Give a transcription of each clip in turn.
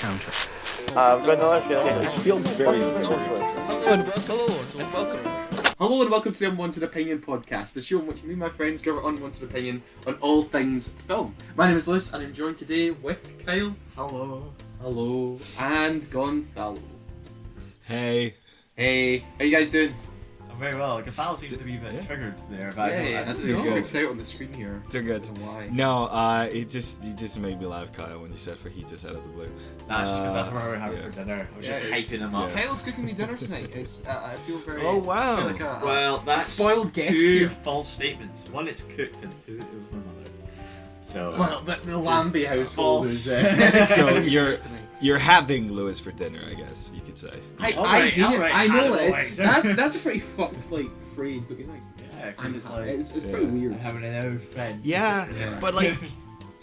counter. Vanilla feels It feels very Hello and welcome to the Unwanted Opinion podcast, the show in which me and my friends give our unwanted opinion on all things film. My name is Lewis and I'm joined today with Kyle. Hello. Hello. And Gonthalo. Hey. Hey, how you guys doing? I'm very well. Gonthalo seems to be a bit triggered there, but I don't it's know. freaked out on the screen here. Doing good. I don't know why. No, you just made me laugh, Kyle, when you said fajitas out of the blue. That's just because that's what we're having for dinner. I was just hyping him up. Kyle's cooking me dinner tonight. It's I feel very. Oh, wow. I feel like a Well, that's spoiled guest two here. false statements. One, it's cooked, and two, it was my mother. So. Well, the Lambie household false. is. So you're having Lewis for dinner, I guess you could say. I Alright, hate it. alright, I know Hannibal it. Lecter. That's a pretty fucked like phrase, don't you think? Yeah, 'cause it's like It's pretty weird. having an old friend. Yeah, but like,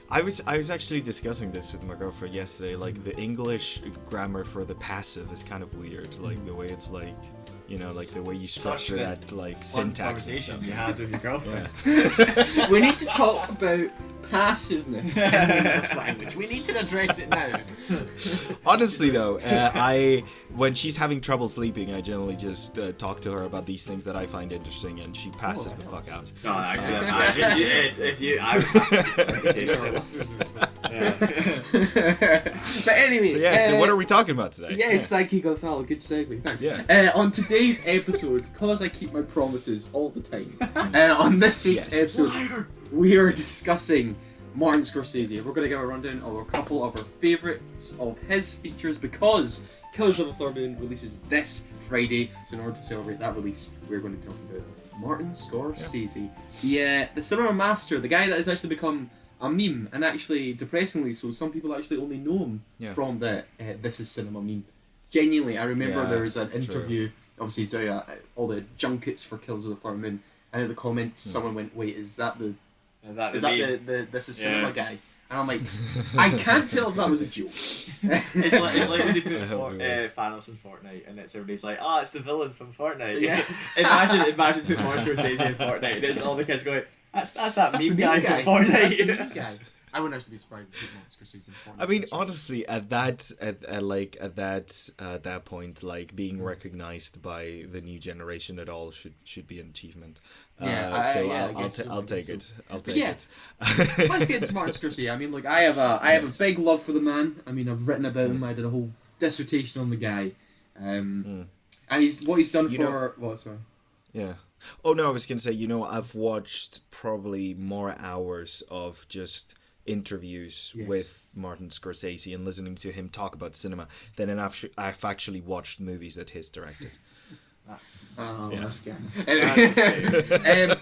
I was actually discussing this with my girlfriend yesterday. Like, the English grammar for the passive is kind of weird. Like the way it's like, you know, like the way you structure that like Fun syntax and stuff. conversation you had with your girlfriend. Yeah. We need to talk about passiveness in the English language. We need to address it now. Honestly, though, when she's having trouble sleeping, I generally just talk to her about these things that I find interesting, and she passes the fuck out. No, if you, I But anyway, Yeah. So what are we talking about today? Yes, thank you, Gonthalo. Good segue. Thanks. Yeah. On today's episode, because I keep my promises all the time, on this week's episode, we are discussing Martin Scorsese. We're going to give a rundown of a couple of our favourites of his features because Killers of the Flower Moon releases this Friday. So in order to celebrate that release, we're going to talk about Martin Scorsese, the cinema master, the guy that has actually become a meme, and actually, depressingly so, some people actually only know him from the This Is Cinema meme. Genuinely, I remember there was an interview, obviously he's doing all the junkets for Killers of the Flower Moon, and in the comments someone went, wait, is that the This Is Cinema guy? And I'm like, I can't tell if that was a joke. It's like when they put Thanos in Fortnite, and everybody's like, "Oh, it's the villain from Fortnite." Yeah. Imagine putting Martin Scorsese in Fortnite, and it's all the kids going, "That's that meme guy from Fortnite." That's the meme guy. I wouldn't actually be surprised if Martin Scorsese in Fortnite. I mean, honestly, at that point, like, being recognized by the new generation at all should be an achievement. I'll take it. Let's get into Martin Scorsese. I mean, look, I have a big love for the man. I mean, I've written about him. I did a whole dissertation on the guy, and he's done for what? Sorry. Yeah. Oh no, I was gonna say, I've watched probably more hours of just interviews with Martin Scorsese and listening to him talk about cinema than I've actually watched movies that he's directed. That's good.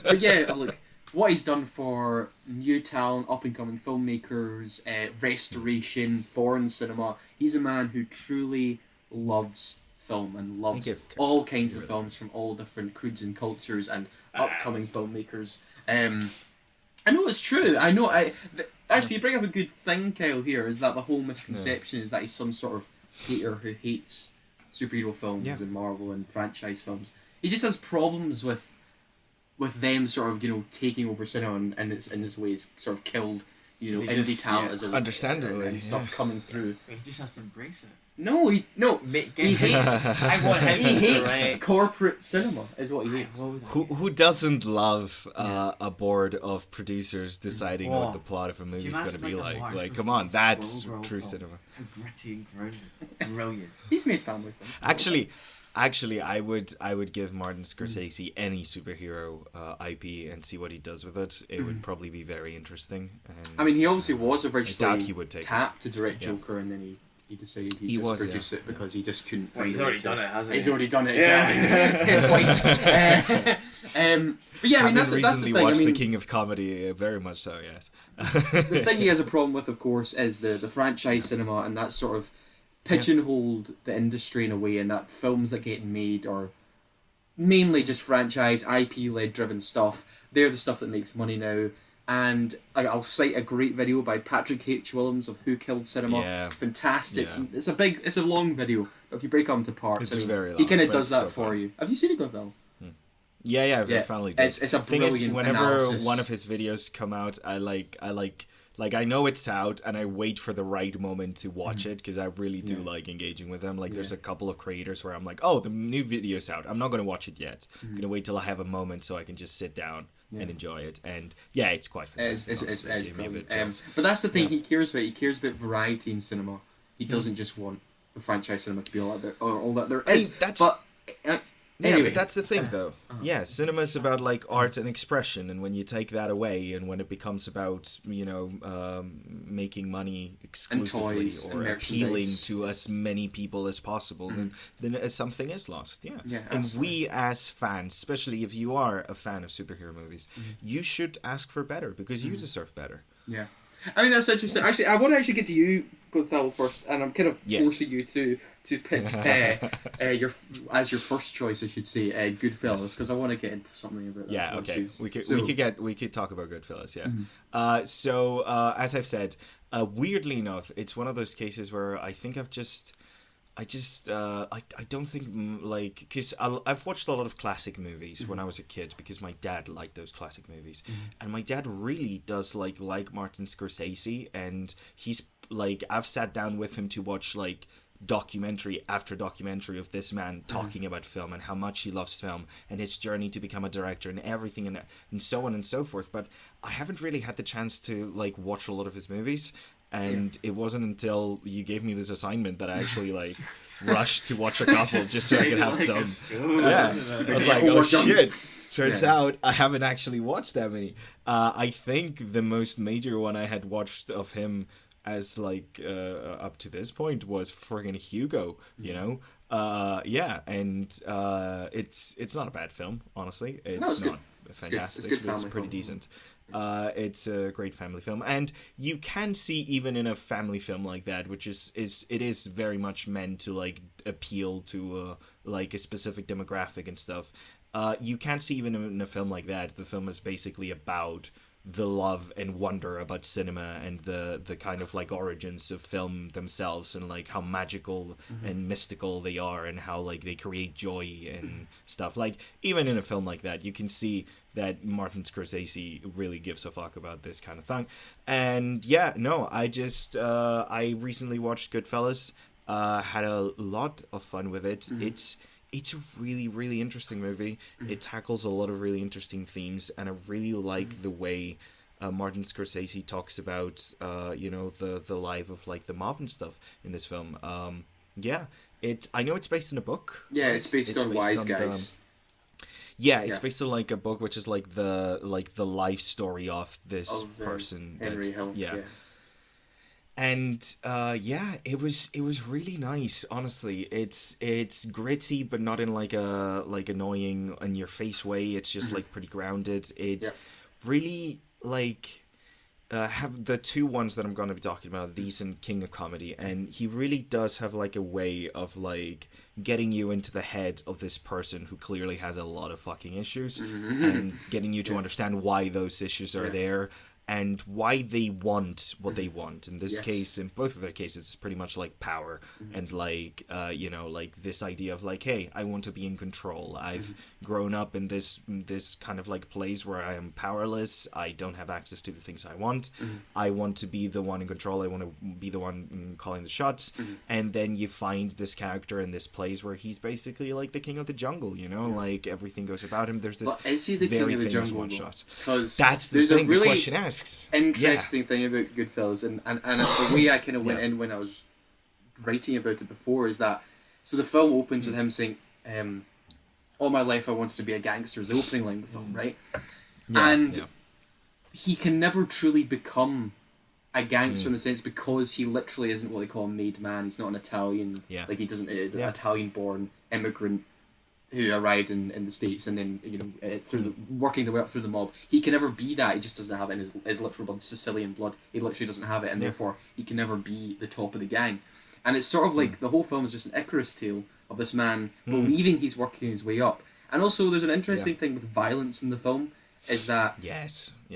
But yeah, look, what he's done for new talent, up-and-coming filmmakers, restoration, foreign cinema. He's a man who truly loves film and loves all kinds of films from all different creeds and cultures and upcoming filmmakers. I know it's true. I know. Actually, you bring up a good thing, Kyle. Here is that the whole misconception is that he's some sort of hater who hates superhero films and Marvel and franchise films. He just has problems with them sort of taking over cinema and it's in his ways sort of killed indie talent as a understandably and stuff coming through. He just has to embrace it. No, he hates. I want him He to hates direct. corporate cinema. Is what he hates. Who doesn't love a board of producers deciding what the plot of a movie is going to be like? Like, come on, that's true cinema. Gritty and grounded. Brilliant. He's made family films. Actually, I would give Martin Scorsese any superhero IP and see what he does with it. It would probably be very interesting. And I mean, he obviously was I doubt originally he would take tapped to direct Joker, and then he decided he'd just produce it because he just couldn't. Well, he's already done it, hasn't he? He's already done it, exactly. Twice. But yeah, I mean, that's the thing. Watched I mean, The King of Comedy, very much so, yes. the thing he has a problem with, of course, is the franchise cinema and that sort of pigeonholed the industry in a way, and that films that get made are mainly just franchise, IP-led driven stuff. They're the stuff that makes money now. And I'll cite a great video by Patrick H. Willems of Who Killed Cinema. Yeah. Fantastic. Yeah. It's a long video. But if you break it into parts, It's very long, he kind of but does it's that so for fun. you. Have you seen it, Gonthal? Yeah, I finally did. It's a Thing is, brilliant whenever analysis. one of his videos come out, I like Like, I know it's out, and I wait for the right moment to watch it, because I really do like engaging with them. Like, there's a couple of creators where I'm like, oh, the new video's out. I'm not going to watch it yet. I'm going to wait till I have a moment so I can just sit down and enjoy it. And, yeah, it's quite fantastic. It's brilliant. Just, but that's the thing he cares about. He cares about variety in cinema. He doesn't just want the franchise cinema to be all that there is. Yeah, anyway. but that's the thing, though. Yeah, cinema's about, like, art and expression, and when you take that away, and when it becomes about, making money exclusively toys or and appealing merchandise. to as many people as possible, then something is lost, Yeah, and absolutely. we, as fans, especially if you are a fan of superhero movies, you should ask for better, because you deserve better. Yeah. I mean, that's interesting. Actually, I want to actually get to you, Gonzalo, first, and I'm kind of Yes. forcing you to pick your first choice, I should say, Goodfellas, because I want to get into something about that. Yeah, once okay. you- We could talk about Goodfellas, yeah. So as I've said, weirdly enough, it's one of those cases where I think I don't think, like, because I've watched a lot of classic movies when I was a kid, because my dad liked those classic movies, and my dad really does like Martin Scorsese, and he's like, I've sat down with him to watch like documentary after documentary of this man talking about film and how much he loves film and his journey to become a director and everything and so on and so forth. But I haven't really had the chance to like watch a lot of his movies. And it wasn't until you gave me this assignment that I actually like rushed to watch a couple just so I could have some. Yeah, I was like, oh shit! Turns out I haven't actually watched that many. I think the most major one I had watched of him as like up to this point was friggin' Hugo. You know, and it's not a bad film, honestly. It's not fantastic. It's good family It's pretty film. decent. It's a great family film, and you can see even in a family film like that, which is very much meant to like appeal to like a specific demographic and stuff. You can see even in a film like that, the film is basically about the love and wonder about cinema and the kind of like origins of film themselves and like how magical and mystical they are and how like they create joy and stuff. Like even in a film like that, you can see that Martin Scorsese really gives a fuck about this kind of thing. And yeah, no, I recently watched Goodfellas, had a lot of fun with it. It's a really, really interesting movie. It tackles a lot of really interesting themes, and I really like the way Martin Scorsese talks about, the life of like the mob and stuff in this film. I know it's based on a book. Yeah, right? it's based on Wise Guys. It's based on like a book, which is like the life story of this person, Henry Hill. Yeah. And it was really nice. Honestly, it's gritty, but not in like a like annoying in your face way. It's just like pretty grounded. It really like have the two ones that I'm going to be talking about. These and King of Comedy, and he really does have like a way of like getting you into the head of this person who clearly has a lot of fucking issues, and getting you to understand why those issues are there. And why they want what they want. In this case, in both of their cases, it's pretty much like power and like, like this idea of like, hey, I want to be in control. I've grown up in this kind of like place where I am powerless. I don't have access to the things I want. I want to be the one in control. I want to be the one calling the shots. And then you find this character in this place where he's basically like the king of the jungle, like everything goes about him. There's this But is he the very king of the famous jungle? one shot. Because That's the there's thing a really the question asks. interesting thing about Goodfellas, and the way I kind of went in when I was writing about it before is that, so the film opens with him saying, all my life I wanted to be a gangster is the opening line of the film, right? He can never truly become a gangster in the sense because he literally isn't what they call a made man. He's not an Italian, like he doesn't, an Italian-born immigrant who arrived in the States and then working their way up through the mob. He can never be that. He just doesn't have it in his literal blood, Sicilian blood. He literally doesn't have it, and therefore he can never be the top of the gang. And it's sort of like the whole film is just an Icarus tale of this man believing he's working his way up. And also, there's an interesting thing with violence in the film is that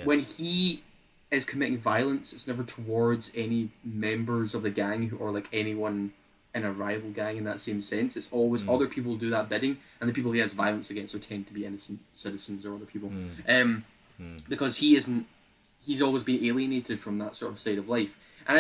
when he is committing violence, it's never towards any members of the gang or like anyone in a rival gang in that same sense. It's always other people do that bidding, and the people he has violence against tend to be innocent citizens or other people. Because he isn't he's always been alienated from that sort of side of life. And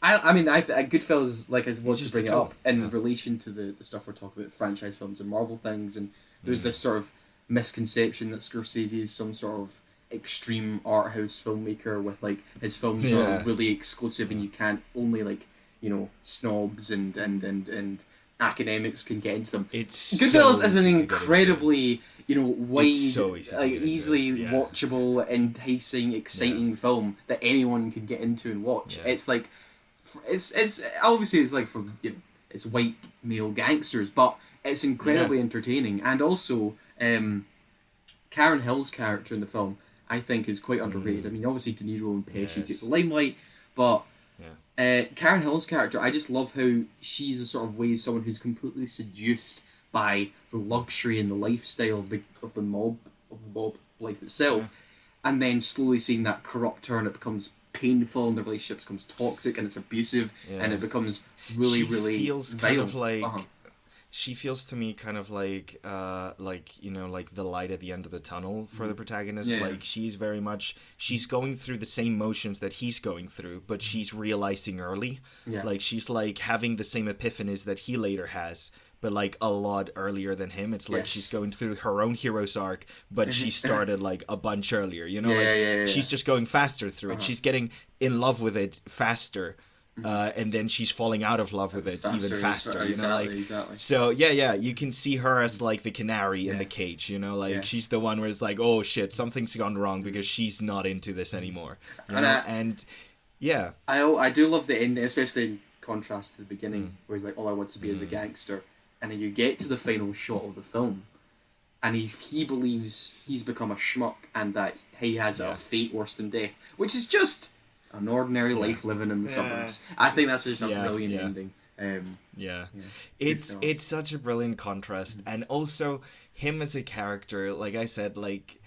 I mean, Goodfellas, like I wanted to bring it up in relation to the stuff we're talking about, franchise films and Marvel things, and there's this sort of misconception that Scorsese is some sort of extreme art house filmmaker with like his films are really exclusive and you can't only like, you know, snobs and academics can get into them. Goodfellas is an incredibly, you know, wide, easily watchable, enticing, exciting film that anyone can get into and watch. Yeah. It's like, it's obviously it's like for, you know, it's white male gangsters, but it's incredibly entertaining. And also, Karen Hill's character in the film, I think, is quite underrated. I mean, obviously De Niro and Pesci take the limelight, but Karen Hill's character, I just love how she's a sort of way someone who's completely seduced by the luxury and the lifestyle of the mob life itself, and then slowly seeing that corrupt turn. It becomes painful, and the relationship becomes toxic, and it's abusive, and it becomes really feels vile. Kind of like she feels to me kind of like you know, like the light at the end of the tunnel for the protagonist. Like she's going through the same motions that he's going through, but she's realizing early. Like she's like having the same epiphanies that he later has, but like a lot earlier than him. It's like she's going through her own hero's arc, but she started like a bunch earlier, you know. She's just going faster through it. She's getting in love with it faster. And then she's falling out of love with it even faster, you know, like so. You can see her as like the canary in the cage, you know, like she's the one where it's like, oh shit, something's gone wrong because she's not into this anymore, you know? I do love the ending, especially in contrast to the beginning, where he's like, all I want to be is a gangster, and then you get to the final shot of the film, and he believes he's become a schmuck and that he has a fate worse than death, which is just an ordinary life living in the suburbs. I think that's just a brilliant ending. It's such a brilliant contrast, and also him as a character, like I said, like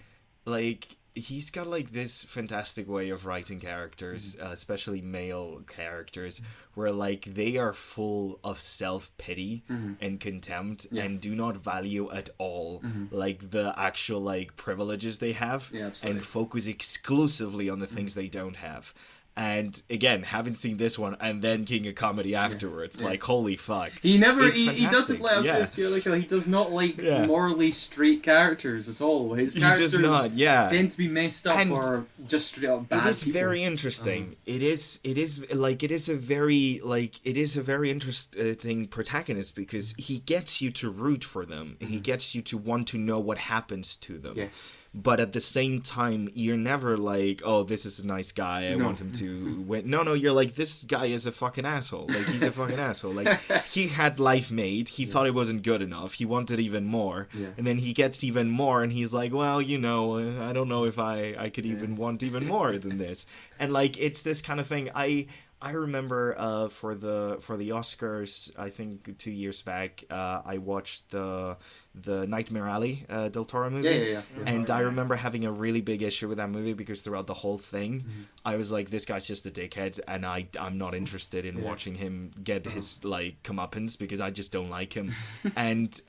he's got like this fantastic way of writing characters, especially male characters, where like they are full of self-pity and contempt and do not value at all like the actual like privileges they have, and focus exclusively on the things they don't have. And again, having seen this one and then King of Comedy afterwards, like holy fuck, he doesn't let us he does not like morally straight characters at all. His characters tend to be messed up and or just straight up bad. It is people. very interesting. It is a very interesting protagonist, because he gets you to root for them. He gets you to want to know what happens to them. Yes. But at the same time, you're never like, oh, this is a nice guy, I want him to win. No, you're like, this guy is a fucking asshole. Like, he's a fucking asshole. Like, he had life made, he thought it wasn't good enough, he wanted even more, and then he gets even more, and he's like, well, you know, I don't know if I could even want even more than this. And, like, it's this kind of thing. I remember for the Oscars, I think 2 years back, I watched the Nightmare Alley Del Toro movie, and I remember having a really big issue with that movie, because throughout the whole thing, I was like, this guy's just a dickhead, and I'm not interested in watching him get his like comeuppance, because I just don't like him. And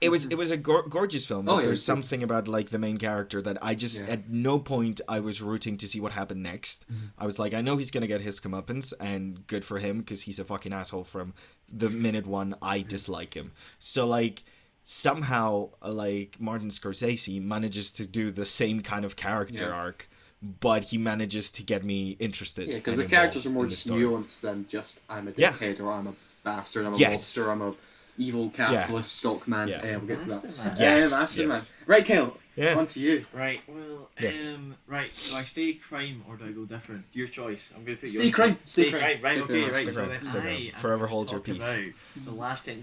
It was a gorgeous film. There's something about like the main character that I just at no point I was rooting to see what happened next. I was like, I know he's gonna get his comeuppance, and good for him, because he's a fucking asshole from the minute one. I dislike him. So like somehow like Martin Scorsese manages to do the same kind of character arc, but he manages to get me interested. Yeah, because the characters are more just nuanced than just I'm a dickhead or I'm a bastard, I'm a mobster, I'm a evil capitalist stockman. We'll get to that. Man. Right, Kyle. On to you. Right. Well. Right. Do I stay crime or do I go different? Your choice. I'm going to put stay crime. Stay crime. Right. Okay. Right. So then forever hold your peace. The last 10.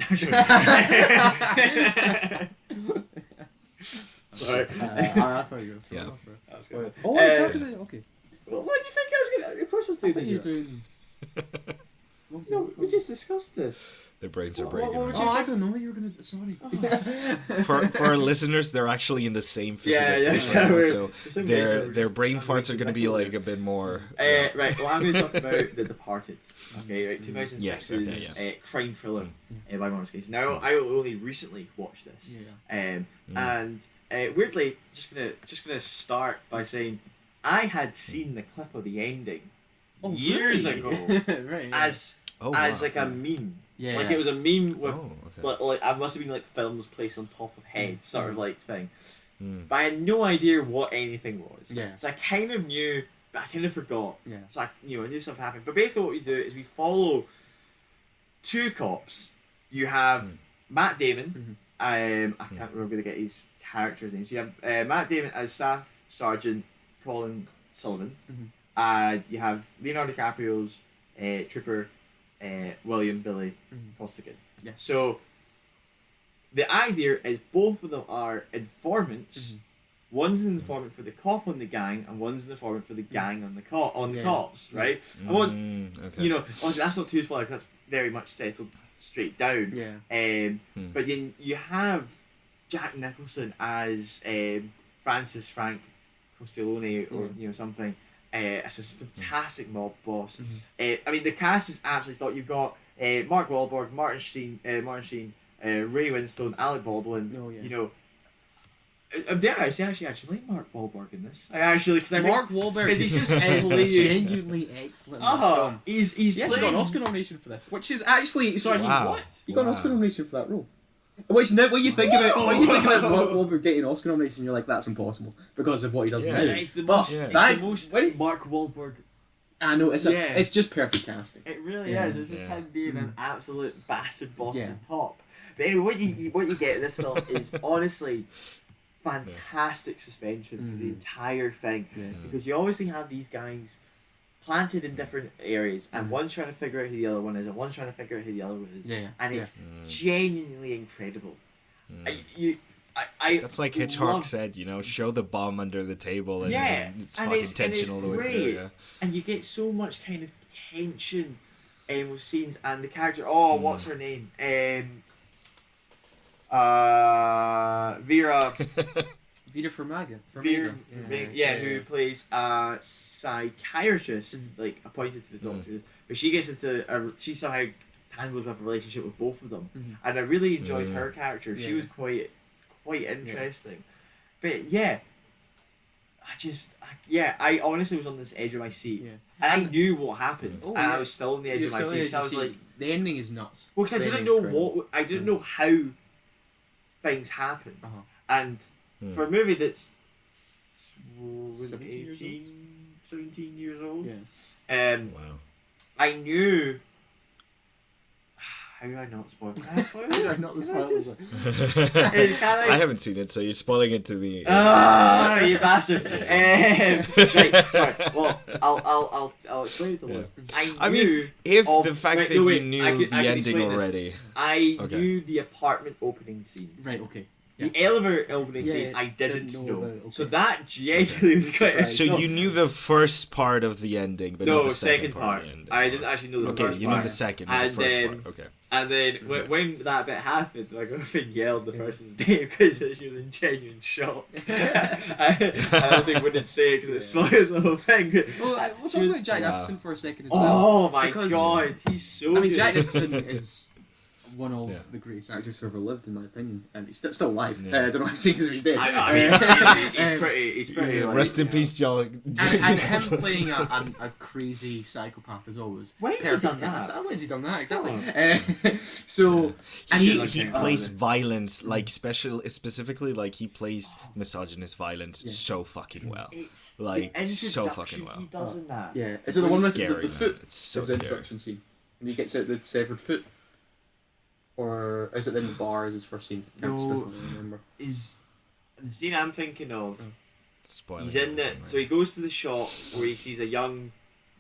Sorry. I thought you were. That was good. Oh, it's talking about. Okay. Well, what do you think I was going to? Of course, I'm saying you're doing. No, we just discussed this. Their brains are breaking. I don't know what you were going to... Sorry. For our listeners, they're actually in the same physical so their brain farts are going to be like a bit more... Right, well, I'm going to talk about The Departed. Okay, right, 2006's crime thriller by Martin Scorsese. Now, I only recently watched this. And weirdly, just gonna start by saying I had seen the clip of the ending years ago right, yeah. as like a meme. Yeah. Like it was a meme with okay. like I must have been like films placed on top of heads, sort of like thing. Mm. But I had no idea what anything was. Yeah. So I kind of knew, but I kind of forgot. Yeah. So I knew something happened. But basically, what we do is we follow two cops. You have Matt Damon. I can't remember to get his character's names. You have Matt Damon as Staff Sergeant Colin Sullivan. And you have Leonardo DiCaprio's Trooper William Billy Costigan. Yeah. So the idea is both of them are informants. One's an informant for the cop on the gang, and one's an informant for the gang on the cops, right? I want, obviously that's not too spoiler because that's very much settled straight down. Yeah. But then you have Jack Nicholson as Francis Frank Costellone or something. It's this fantastic mob boss. I mean, the cast is absolutely thought. You've got Mark Wahlberg, Martin Sheen, Ray Winstone, Alec Baldwin. Oh, yeah. You know, dare I say I actually like Mark Wahlberg in this. I actually because Mark Wahlberg is he's just genuinely excellent in this film. He's He got an Oscar nomination for this, which is actually sorry. Wow. He got an Oscar nomination for that role. Which now, when you think about Mark Wahlberg getting an Oscar nomination, you're like, that's impossible because of what he does now. It's the But most Mark Wahlberg. I know it's just perfect casting. It really is. It's just him being an absolute bastard Boston cop. But anyway, what you get in this film is honestly fantastic suspension for the entire thing because you obviously have these guys planted in different areas and one's trying to figure out who the other one is and one's trying to figure out who the other one is and it's genuinely incredible. That's like Hitchcock said, show the bomb under the table and it's fucking intentional the way through. And you get so much kind of tension with scenes and the character. What's her name? Vera Farmiga. Who plays a psychiatrist, like appointed to the doctor. But she gets into she's somehow tangled with a relationship with both of them, and I really enjoyed her character. She was quite interesting. But I honestly was on this edge of my seat, and I knew what happened, and I was still on the edge of my seat. So I was like, the ending is nuts. Well, because I didn't know how things happen, and for a movie that's 17 years old, I knew. How do I not spoil? Can I spoil this? How do I not the spoilers? I haven't seen it, so you're spoiling it to me. You bastard! Right, sorry. Well, I'll explain it to Liz. I mean, if the fact that you knew the ending already, I knew the apartment opening scene. Right. Okay. The elevator opening scene, I didn't know. So that genuinely was quite. So you knew the first part of the ending, but not the second part. Of the ending. I didn't actually know the first part. Okay, you know the second, and the first part. Okay. And then when that bit happened, my girlfriend yelled the person's name because she was in genuine shock. I obviously wouldn't say it because it spoils the whole thing. Well, we'll talk about Jack Nicholson for a second as well. Oh my god, he's so good. Jack Nicholson is one of the greatest actors who ever lived, in my opinion, and he's still alive. I don't know what he's he's dead. I mean, he's pretty. Rest in peace, John. And him playing a crazy psychopath is always. When's he done that? When's he done that? Exactly. So he plays violence, like specifically, like he plays misogynist violence so fucking well. It's like so fucking well. He does in that. Yeah, is it the one with the foot? It's so the introduction scene, and he gets out the severed foot. Or is it in the bar as his first scene? I can't specifically remember. Is the scene I'm thinking of? Spoiling he's in it, so he goes to the shop where he sees a young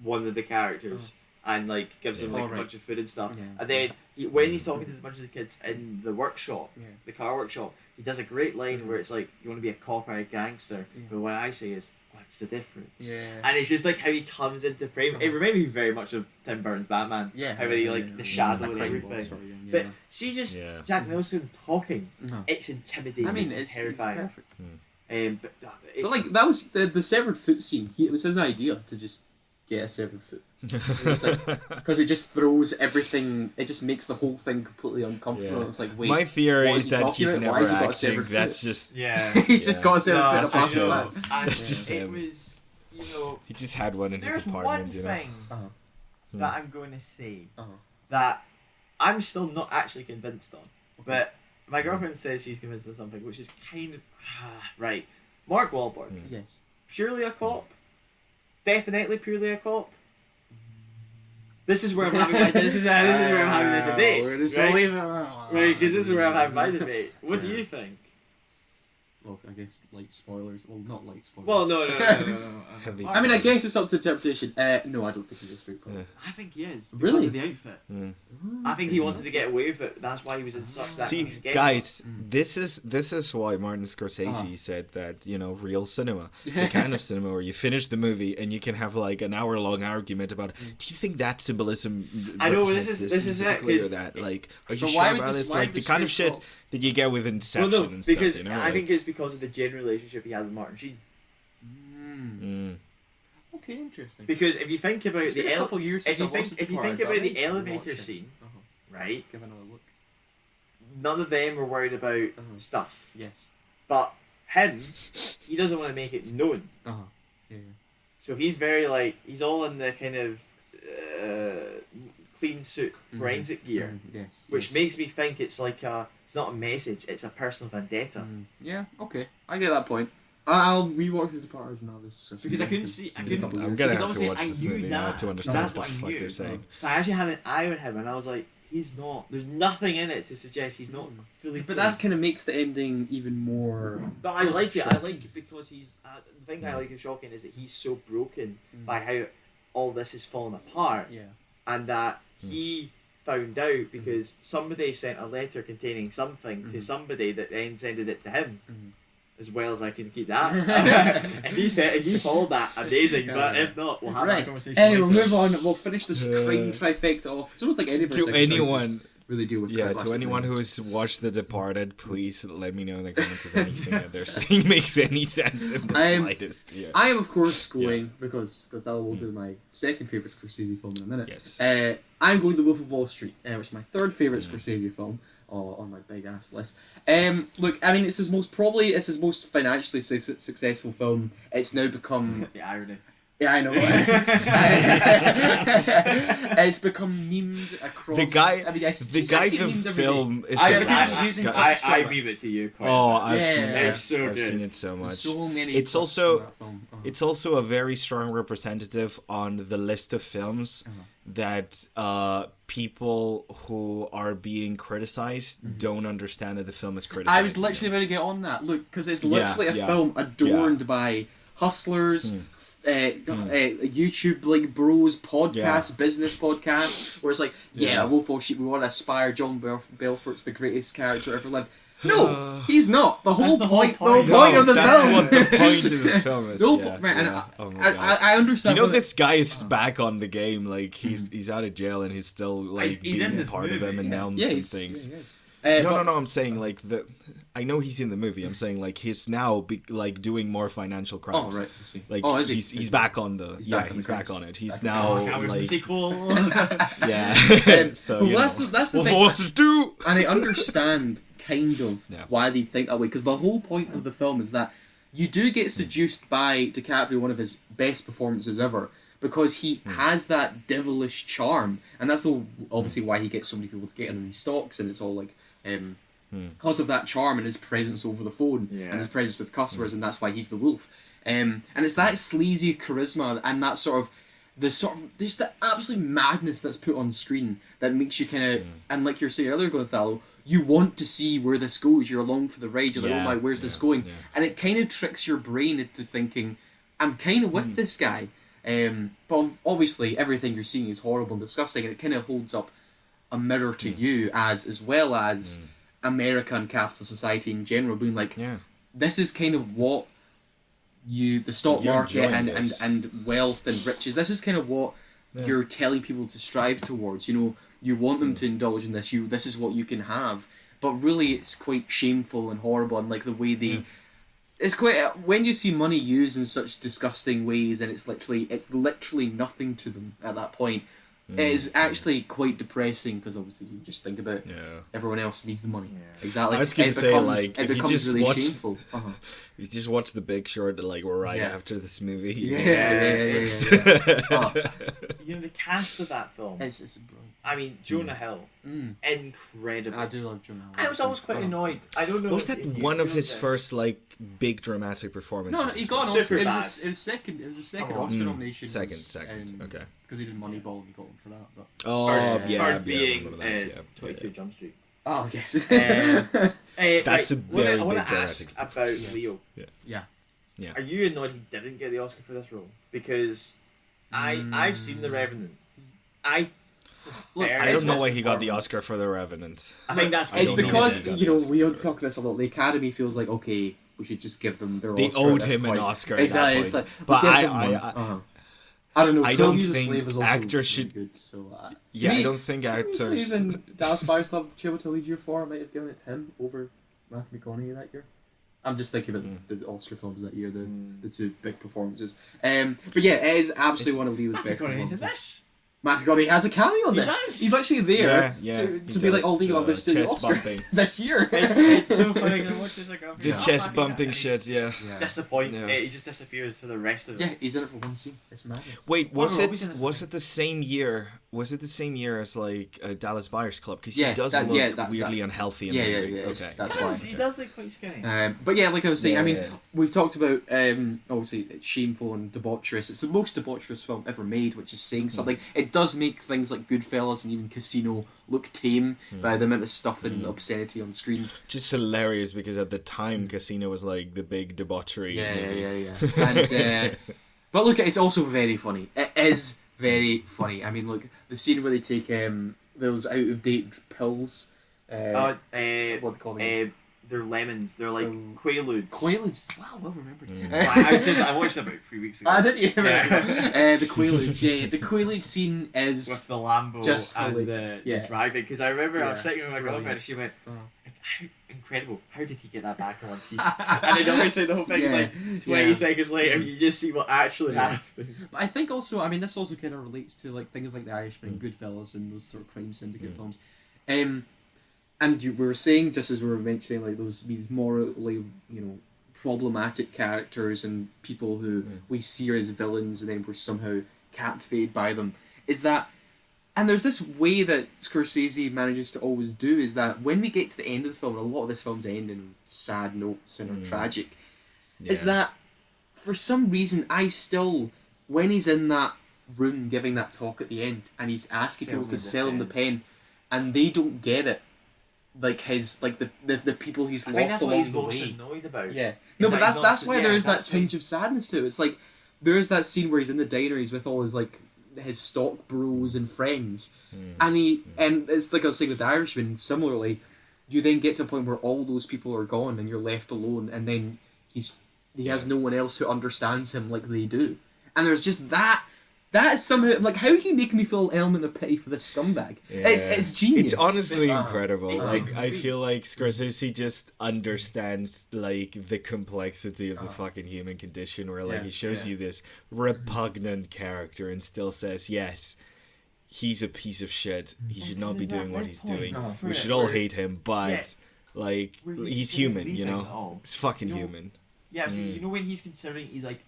one of the characters and like gives him like a bunch of food and stuff. And then when he's talking to a bunch of the kids in the workshop, the car workshop, he does a great line where it's like, "You want to be a cop or a gangster?" But what I say is, "What's the difference?" And it's just like how he comes into frame. It reminded me very much of Tim Burton's Batman. How really like the shadow and everything. But see, just Jack Nicholson talking, it's intimidating. I mean, it's terrifying. It's perfect. But like that was the severed foot scene. It was his idea to just get a 7 foot. Because it just throws everything. It just makes the whole thing completely uncomfortable. Yeah. It's like, wait, my theory what is he that talking he's about? Why never has he got a acting. 7 foot? That's just He's just got a 7 foot that's apart just from him. that. And It's just it him. was, you know, he just had one in his there's apartment. one You know. thing Uh-huh. that I'm going to say Uh-huh. that I'm still not actually convinced on, but my girlfriend says she's convinced of something, which is kind of right. Mark Wahlberg, Yes. purely a cop, definitely purely a cop. This is where I'm having my this is where I'm having the debate, right? Because this is where I'm having my debate. What do you think? Well, I guess light spoilers. Well, not light spoilers. Well, no. Heavy I mean, I guess it's up to interpretation. No, I don't think he's a street cop. Yeah. I think he is because Really? of the outfit. Mm. I think he wanted to get away with it. That's why he was in such that. See, fucking guys, Mm. this is why Martin Scorsese said that, you know, real cinema, the kind of cinema where you finish the movie and you can have like an hour-long argument about, do you think that symbolism? I know, represents this is it, specifically or 'cause- that? Like, are you But sure why would about this- it? why Like would the the kind of straight shit cop- that you get with Inception Well, no, and stuff. because You know, I think it's because of the genuine relationship he had with Martin Sheen. Okay, interesting. Because if you think about It's been a couple years if since you I think watched if you Departed, think but I about the need to elevator rewatch it. scene, Uh-huh. right? Give another look. None of them were worried about stuff, Yes. but him, he doesn't want to make it known. Yeah. So he's very like he's all in the kind of clean suit forensic gear, Yes. which makes me think it's like it's not a message, it's a personal vendetta. Yeah. Okay. I get that point. I'll rewatch The Departed now. Because I couldn't see- I couldn't- I'm gonna Because have to obviously watch I this knew movie now that. to understand That's what what the I fuck knew. they're saying. So I actually had an eye on him, and I was like, he's not. There's nothing in it to suggest he's not fully. But that's kind of makes the ending even more. But I like it. I like it because he's. The thing I like is shocking is that he's so broken by how all this has fallen apart, Yeah. and that he found out because somebody sent a letter containing something to somebody that then sent it to him. As well as I can keep that. if he followed that, amazing. But if not, we'll have that conversation. Anyway, we'll later. move on. We'll finish this crime trifecta off. It's almost like any of our To second choices anyone, really deal with yeah, crime to anyone classic who has watched The Departed, please let me know in the comments if anything that they're saying makes any sense in the slightest. Yeah. I am, of course, going because I will do my second favourite Scorsese film in a minute. Yes. I'm going The Wolf of Wall Street, which is my third favourite Scorsese film on my big ass list. Look, I mean, it's his most financially successful film. It's now become The irony. Yeah, I know. It's become memed across. The guy, I mean, I the guy, see it the memed every film day. is. I- a- I- using I meme it to you. Quite Oh, a bit. I've seen Yeah. it. It's so I've good. seen it so much. So many. It's clips also- from that film. It's also a very strong representative on the list of films that people who are being criticized don't understand that the film is criticized. I was literally about to get on that. Look, because it's literally a yeah. film adorned by hustlers. YouTube like bros podcast, business podcast, where it's like, Wolf of Wall Street, we want to aspire John Belfort's the greatest character ever lived. No, he's not. The whole point of the film. That's what the point of the film is. No, yeah, right, and yeah. Oh my God. I understand. You know, what this guy is back on the game. Like he's out of jail and he's still like He's in being the part of movie, M&Ms yeah, and he's, things. yeah, he is. No. I'm saying like I know he's in the movie. I'm saying like he's now like doing more financial crimes. Oh right, I see. Like is he? he's back on the He's he's back back on on the it. He's back now Oh, can't wait for the like sequel. yeah. So but you that's know. the Wolf of thing. Wall Street 2! And I understand kind of Yeah. why they think that way, because the whole point of the film is that you do get seduced by DiCaprio, one of his best performances ever, because he has that devilish charm, and that's obviously why he gets so many people to get in these stocks, and it's all like because of that charm and his presence over the phone and his presence with customers, and that's why he's the wolf. And it's that sleazy charisma and that just the absolute madness that's put on screen that makes you kind of, and like you were saying earlier, Gonzalo, you want to see where this goes. You're along for the ride. You're like, oh my, where's this going? Yeah. And it kind of tricks your brain into thinking, I'm kind of with this guy. But obviously, everything you're seeing is horrible and disgusting, and it kind of holds up a mirror to you as well as America and capitalist society in general, being like, this is kind of what the stock You're market enjoying and wealth and riches, this is kind of what you're telling people to strive towards. You know, you want them to indulge in this. This is what you can have. But really, it's quite shameful and horrible, and like the way they It's quite when you see money used in such disgusting ways, and it's literally nothing to them at that point. It is actually quite depressing because obviously you just think about everyone else needs the money. Yeah. Exactly. I was going to say, like, it if you becomes just really watch, shameful. you just watch The Big Short, like, right after this movie. Yeah. You know, the cast of that film. It's brilliant. I mean, Jonah Hill, incredible. I do love Jonah Hill. I was always quite annoyed. I don't know. Was that if you one of feel his this. first, like, big dramatic performances? No, he got an Super Oscar. bad. It was second. It was a second Oscar nomination. Second. Okay. Because he did Moneyball, and he got one for that. But. Third being 22 Jump Street. Oh yes. That's a very I want big to ask about Leo. Yeah. Are you annoyed he didn't get the Oscar for this role? Because I've seen The Revenant. I don't know why he got the Oscar for The Revenant. I think that's it's because we are talking this a lot. The Academy feels like okay, we should just give them their they Oscar. They owed him an Oscar. Exactly. It's like, but I don't know. I 12 don't Years a think Slave is also actors should. good. So I don't think actors. Even Dallas Buyers Club, Chiwetel Ejiofor might have given it to him over Matthew McConaughey that year. I'm just thinking about the Oscar films that year, the two big performances. But yeah, it is absolutely one of Leo's best performances. Matthew McConaughey has a cameo on this. He's actually there to be like, "Oh, Leo, I'm going to steal your Oscar this year." It's so funny. I watch this like the chest bumping shit. Disappointing. He just disappears for the rest of it. Yeah, he's in it for one scene. It's madness. Wait, was it the same year? Was it the same year as like Dallas Buyers Club? Because he does look weirdly unhealthy. Yeah. Okay, that's why he does look quite skinny. But yeah, like I was saying, I mean, we've talked about obviously it's shameful and debaucherous. It's the most debaucherous film ever made, which is saying something. It does make things like Goodfellas and even Casino look tame by the amount of stuff and obscenity on screen. Just hilarious because at the time Casino was like the big debauchery. Yeah. And but look, it's also very funny. It is very funny. I mean, look, the scene where they take those out of date pills. What do they call them? They're lemons. They're like Quaaludes. Quaaludes. Wow, well remembered. I watched it about 3 weeks ago. Did you? Yeah. The Quaaludes. Yeah, the Quaalude scene is with the Lambo and the driving. Because I remember I was sitting with my girlfriend and she went, "Incredible! How did he get that back in one piece?" And I'd always say the whole thing is like 20 seconds later, you just see what actually happened. But I think also, I mean, this also kind of relates to like things like The Irishman and Goodfellas and those sort of crime syndicate films. And we were saying, just as we were mentioning, like these morally, problematic characters and people who we see as villains, and then we're somehow captivated by them. Is that, and there's this way that Scorsese manages to always do, is that when we get to the end of the film, and a lot of this film's end in sad notes and are tragic, is that for some reason I still, when he's in that room giving that talk at the end, and he's asking people to sell him the pen, and they don't get it. Like the people he's lost along the way. He's annoyed about. Yeah, no, but that's why there's that tinge of sadness to it. It's like there's that scene where he's in the diner, he's with all his stock bros and friends, and it's like I was saying with The Irishman. Similarly, you then get to a point where all those people are gone and you're left alone, and then he has no one else who understands him like they do, and there's just that. That is somehow like how can you make me feel an element of pity for this scumbag? Yeah. It's genius. It's honestly incredible. Like I feel like Scorsese just understands like the complexity of the fucking human condition, where like he shows you this repugnant character and still says, yes, he's a piece of shit. He should not be doing what he's doing. We should all hate him, but like he's human, He's fucking human. Yeah, so you know when he's considering, he's like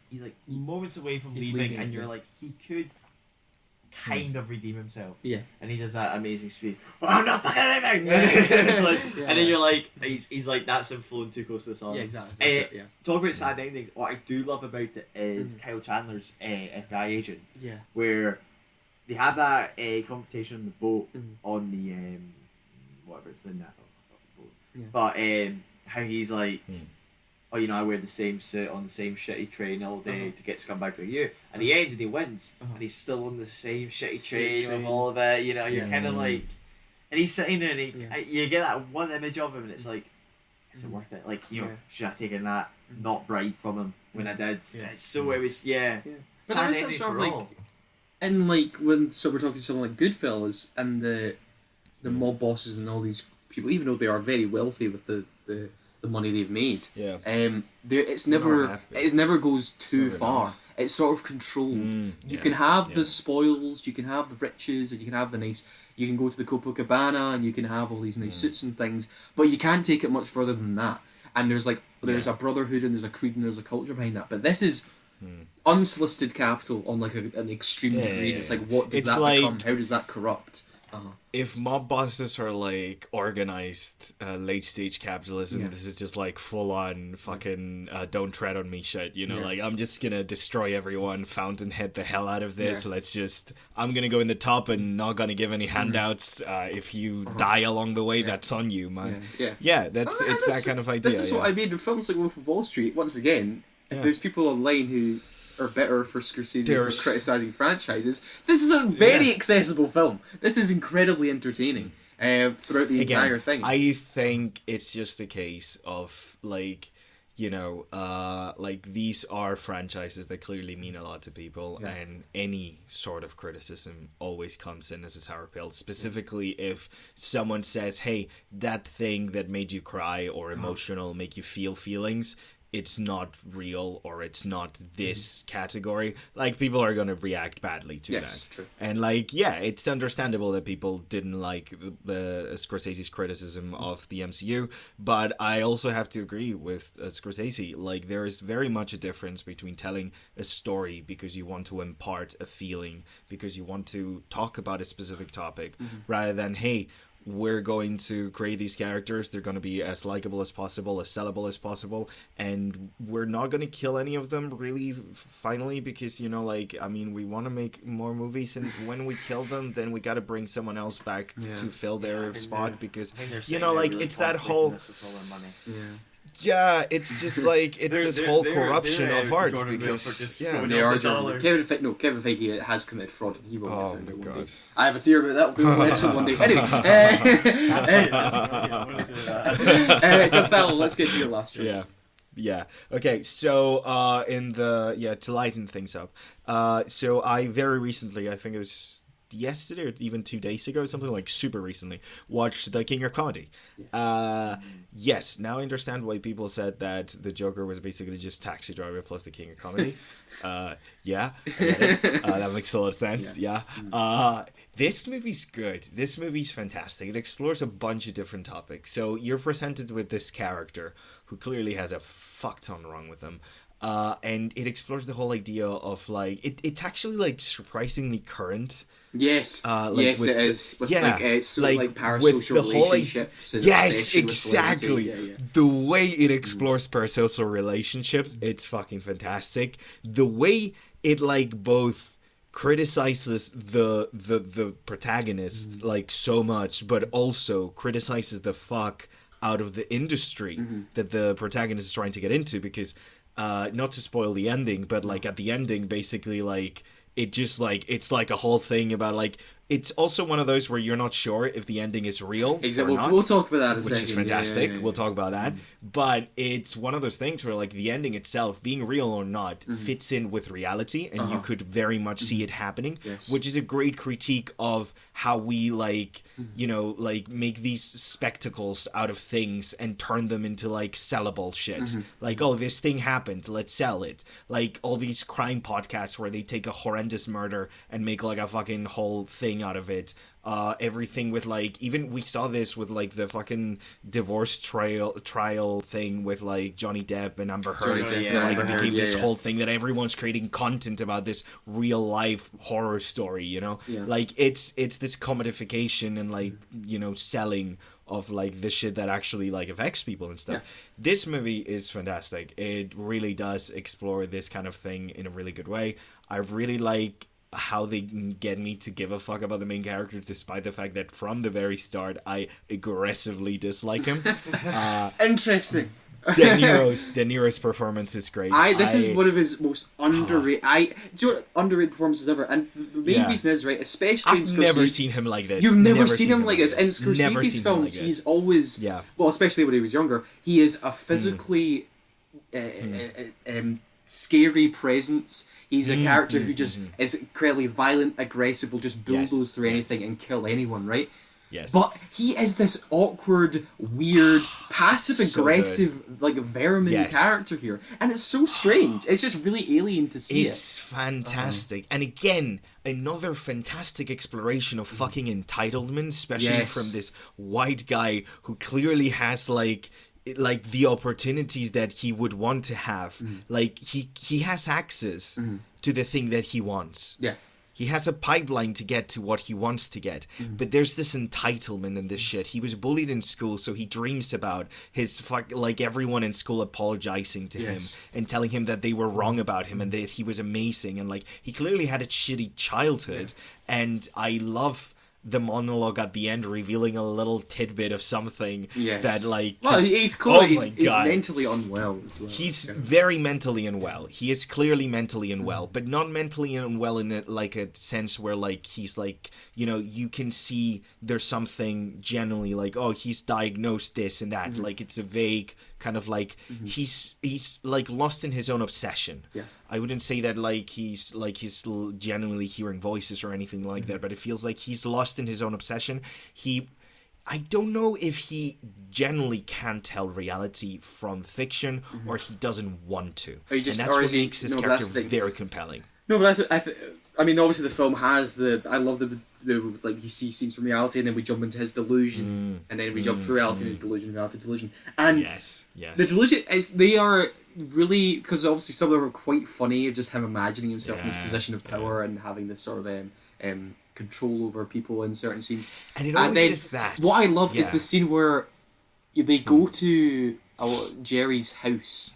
moments away from leaving, and you're like, he could kind of redeem himself. Yeah. And he does that amazing speech. "Well, I'm not fucking leaving." It's like, and then you're like, he's like, that's him flowing too close to the sun. Yeah, exactly. Talk about sad endings. What I do love about it is Kyle Chandler's FBI agent. Yeah. Where they have that confrontation on the boat on the whatever it's the net of the boat. Yeah. But how he's like. "Oh, I wear the same suit on the same shitty train all day to get scumbags like you." And he ends and he wins, and he's still on the same shitty train with all of it. You're kind of like, and he's sitting there, and you get that one image of him, and it's like, is it worth it? Like, should I have taken that not bribe from him when I did? It's so it was But I was sort of like, and like when we're talking to someone like Goodfellas and the mob bosses and all these people, even though they are very wealthy with the the money they've made. Yeah. It never goes too far. Enough. It's sort of controlled. You can have the spoils, you can have the riches, and you can have the nice. You can go to the Copacabana and you can have all these nice suits and things, but you can't take it much further than that. And there's a brotherhood and there's a creed and there's a culture behind that. But this is unsolicited capital on like an extreme degree. And it's like, what does that become? How does that corrupt? If mob bosses are like organized late stage capitalism, this is just like full on fucking don't tread on me shit, you know, like I'm just gonna destroy everyone, fountainhead the hell out of this. I'm gonna go in the top and not gonna give any handouts. If you die along the way, that's on you, man. It's that kind of idea. This is what I mean. In films like Wolf of Wall Street, once again, if there's people online who are bitter for Scorsese for criticising franchises, this is a very accessible film. This is incredibly entertaining throughout the entire thing. I think it's just a case of like, you know, like these are franchises that clearly mean a lot to people, and any sort of criticism always comes in as a sour pill, specifically if someone says, hey, that thing that made you cry or emotional, make you feel feelings, it's not real, or it's not this category, like people are going to react badly to that. True. And like, it's understandable that people didn't like the Scorsese's criticism of the MCU, but I also have to agree with Scorsese. Like, there is very much a difference between telling a story because you want to impart a feeling, because you want to talk about a specific topic, rather than, hey, we're going to create these characters, they're going to be as likable as possible, as sellable as possible, and we're not going to kill any of them really finally, because, you know, like, I mean, we want to make more movies, and when we kill them, then we got to bring someone else back to fill their spot, because, you know, like, really it's that whole... Yeah, it's just like it's this whole corruption of art because they are Kevin Feige has committed fraud and he will get found out one day. I have a theory about that. We'll do an episode one day. Anyway, let's get to your last choice. Yeah. Okay. So, to lighten things up, so I very recently, I think it was yesterday or even 2 days ago, something like super recently, watched The King of Comedy. Yes, now I understand why people said that the Joker was basically just Taxi Driver plus The King of Comedy. That makes a lot of sense. This movie's good. This movie's fantastic. It explores a bunch of different topics. So you're presented with this character who clearly has a fuck ton wrong with him. And it explores the whole idea of like it's actually like surprisingly current. Yes, it is. With parasocial relationships. Yes, exactly. The way it explores parasocial relationships, it's fucking fantastic. The way it like both criticizes the protagonist like so much, but also criticizes the fuck out of the industry that the protagonist is trying to get into, because not to spoil the ending, but like at the ending, basically like it just like it's like a whole thing about like it's also one of those where you're not sure if the ending is real. Exactly. We'll talk about that in a second. Which is fantastic. We'll talk about that. But it's one of those things where like the ending itself, being real or not, fits in with reality, and you could very much see it happening, which is a great critique of how we like, you know, like make these spectacles out of things and turn them into like sellable shit. Like, oh, this thing happened, let's sell it. Like all these crime podcasts where they take a horrendous murder and make like a fucking whole thing out of it. Everything with like, even we saw this with like the fucking divorce trial thing with like Johnny Depp and Amber Heard. It became this whole thing that everyone's creating content about this real life horror story, you know? Like it's this commodification and like, you know, selling of like the shit that actually like affects people and stuff. This movie is fantastic. It really does explore this kind of thing in a really good way. I really like how they get me to give a fuck about the main character, despite the fact that from the very start I aggressively dislike him. Interesting. De Niro's performance is great. This is one of his most underrated. Underrated performances ever, and the main reason is right, especially. I've never seen him like this. You've never seen him like this. In Scorsese's films, he's always well, especially when he was younger. He is a physically scary presence. He's a character who just is incredibly violent, aggressive, will just bulldoze through anything and kill anyone, right? Yes. But he is this awkward, weird, passive-aggressive, like, vermin character here. And it's so strange. It's just really alien to see It's fantastic. And again, another fantastic exploration of fucking entitlement, especially from this white guy who clearly has, like the opportunities that he would want to have. Like, he has access to the thing that he wants. Yeah. He has a pipeline to get to what he wants to get. But there's this entitlement in this shit. He was bullied in school, so he dreams about like everyone in school apologizing to him and telling him that they were wrong about him and that he was amazing. And like, he clearly had a shitty childhood. And I love the monologue at the end revealing a little tidbit of something that, like... Well, he's clearly he's mentally unwell as well. He's very mentally unwell. He is clearly mentally unwell, but not mentally unwell in a sense where, like, he's, like, you know, you can see there's something generally, like, oh, he's diagnosed this and that. Like, it's a vague kind of, like, he's like, lost in his own obsession. Yeah. I wouldn't say that, like, he's genuinely hearing voices or anything like that, but it feels like he's lost in his own obsession. I don't know if he generally can tell reality from fiction or he doesn't want to. And that's what makes his character very compelling. No, but I mean, obviously the film has I love the like, you see scenes from reality and then we jump into his delusion and then we jump through reality and his delusion, and the delusion they are really, because obviously some of them are quite funny, just him imagining himself in this position of power and having this sort of control over people in certain scenes. And it always is that. What I love is the scene where they go to Jerry's house,